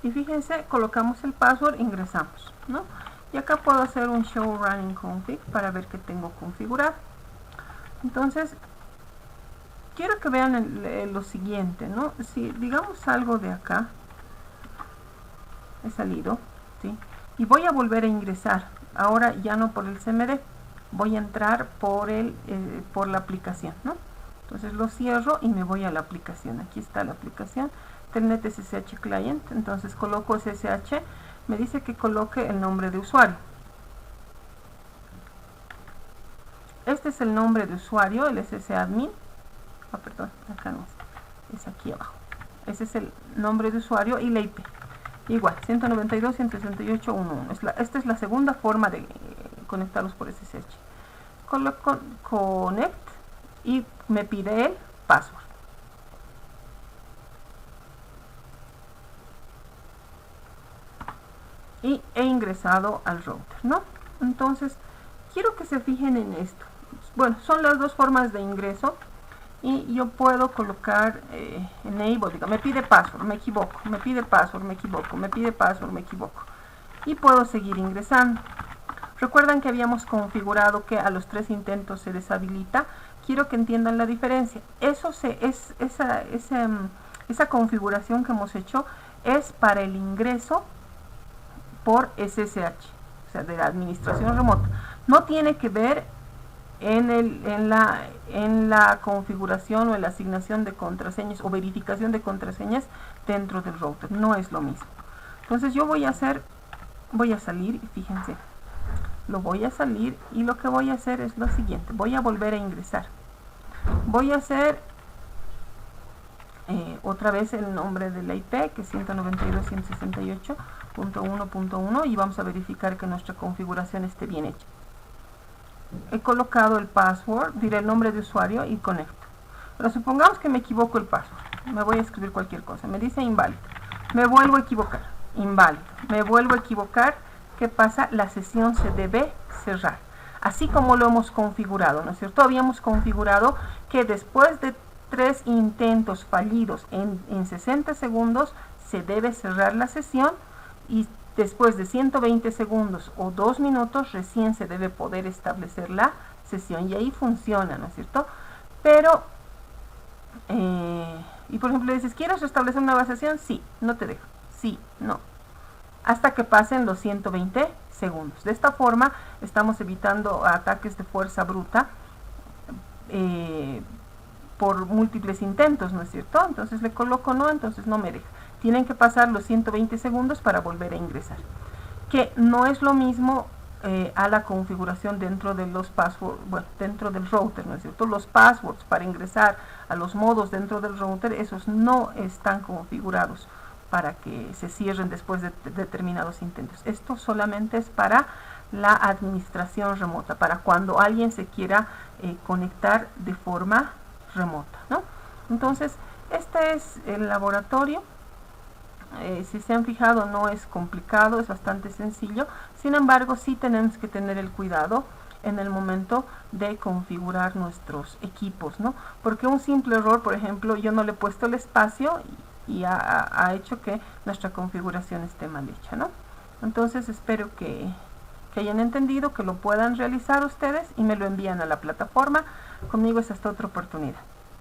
Y fíjense, colocamos el password, ingresamos, ¿no? Y acá puedo hacer un show running config para ver qué tengo configurado. Entonces, quiero que vean lo siguiente, ¿no? Si digamos salgo de acá, he salido, ¿sí? Y voy a volver a ingresar, ahora ya no por el CMD, voy a entrar por la aplicación, ¿no? Entonces lo cierro y me voy a la aplicación. Aquí está la aplicación, Telnet SSH Client. Entonces coloco SSH, me dice que coloque el nombre de usuario. Este es el nombre de usuario, el SSAdmin. Perdón, acá no es aquí abajo. Ese es el nombre de usuario y la IP. Igual, 192.168.1.1. Esta es la segunda forma de conectarlos por SSH. Coloco Connect y me pide el password. Y he ingresado al router, ¿no? Entonces, quiero que se fijen en esto. Bueno, son las dos formas de ingreso. Y yo puedo colocar enable, digo, me pide password, me equivoco, me pide password, me equivoco, me pide password, me equivoco. Y puedo seguir ingresando. Recuerdan que habíamos configurado que a los 3 intentos se deshabilita. Quiero que entiendan la diferencia. Esa configuración que hemos hecho es para el ingreso por SSH, o sea, de la administración remota. No tiene que ver en la configuración o en la asignación de contraseñas o verificación de contraseñas dentro del router. No es lo mismo. Entonces yo voy a salir, fíjense, lo voy a salir y lo que voy a hacer es lo siguiente. Voy a volver a ingresar. Voy a hacer otra vez el nombre de la IP, que es 192.168.1.1, y vamos a verificar que nuestra configuración esté bien hecha. He colocado el password, diré el nombre de usuario y conecto. Pero supongamos que me equivoco el password. Me voy a escribir cualquier cosa. Me dice inválido. Me vuelvo a equivocar. Inválido. Me vuelvo a equivocar. ¿Qué pasa? La sesión se debe cerrar. Así como lo hemos configurado, ¿no es cierto? Habíamos configurado que después de 3 intentos fallidos en 60 segundos se debe cerrar la sesión, y después de 120 segundos o 2 minutos recién se debe poder establecer la sesión, y ahí funciona, ¿no es cierto? Pero, y por ejemplo dices, ¿quieres restablecer una nueva sesión? Sí, no te deja. Sí, no. Hasta que pasen los 120 segundos. De esta forma estamos evitando ataques de fuerza bruta por múltiples intentos, ¿no es cierto? Entonces le coloco no, entonces no me deja. Tienen que pasar los 120 segundos para volver a ingresar. Que no es lo mismo a la configuración dentro de los passwords, bueno, dentro del router, ¿no es cierto? Los passwords para ingresar a los modos dentro del router, esos no están configurados para que se cierren después de determinados intentos. Esto solamente es para la administración remota, para cuando alguien se quiera conectar de forma remota, ¿no? Entonces, este es el laboratorio. Si se han fijado, no es complicado, es bastante sencillo. Sin embargo, sí tenemos que tener el cuidado en el momento de configurar nuestros equipos, ¿no? Porque un simple error, por ejemplo, yo no le he puesto el espacio y ha hecho que nuestra configuración esté mal hecha, ¿no? Entonces espero que hayan entendido, que lo puedan realizar ustedes y me lo envían a la plataforma. Conmigo es hasta otra oportunidad.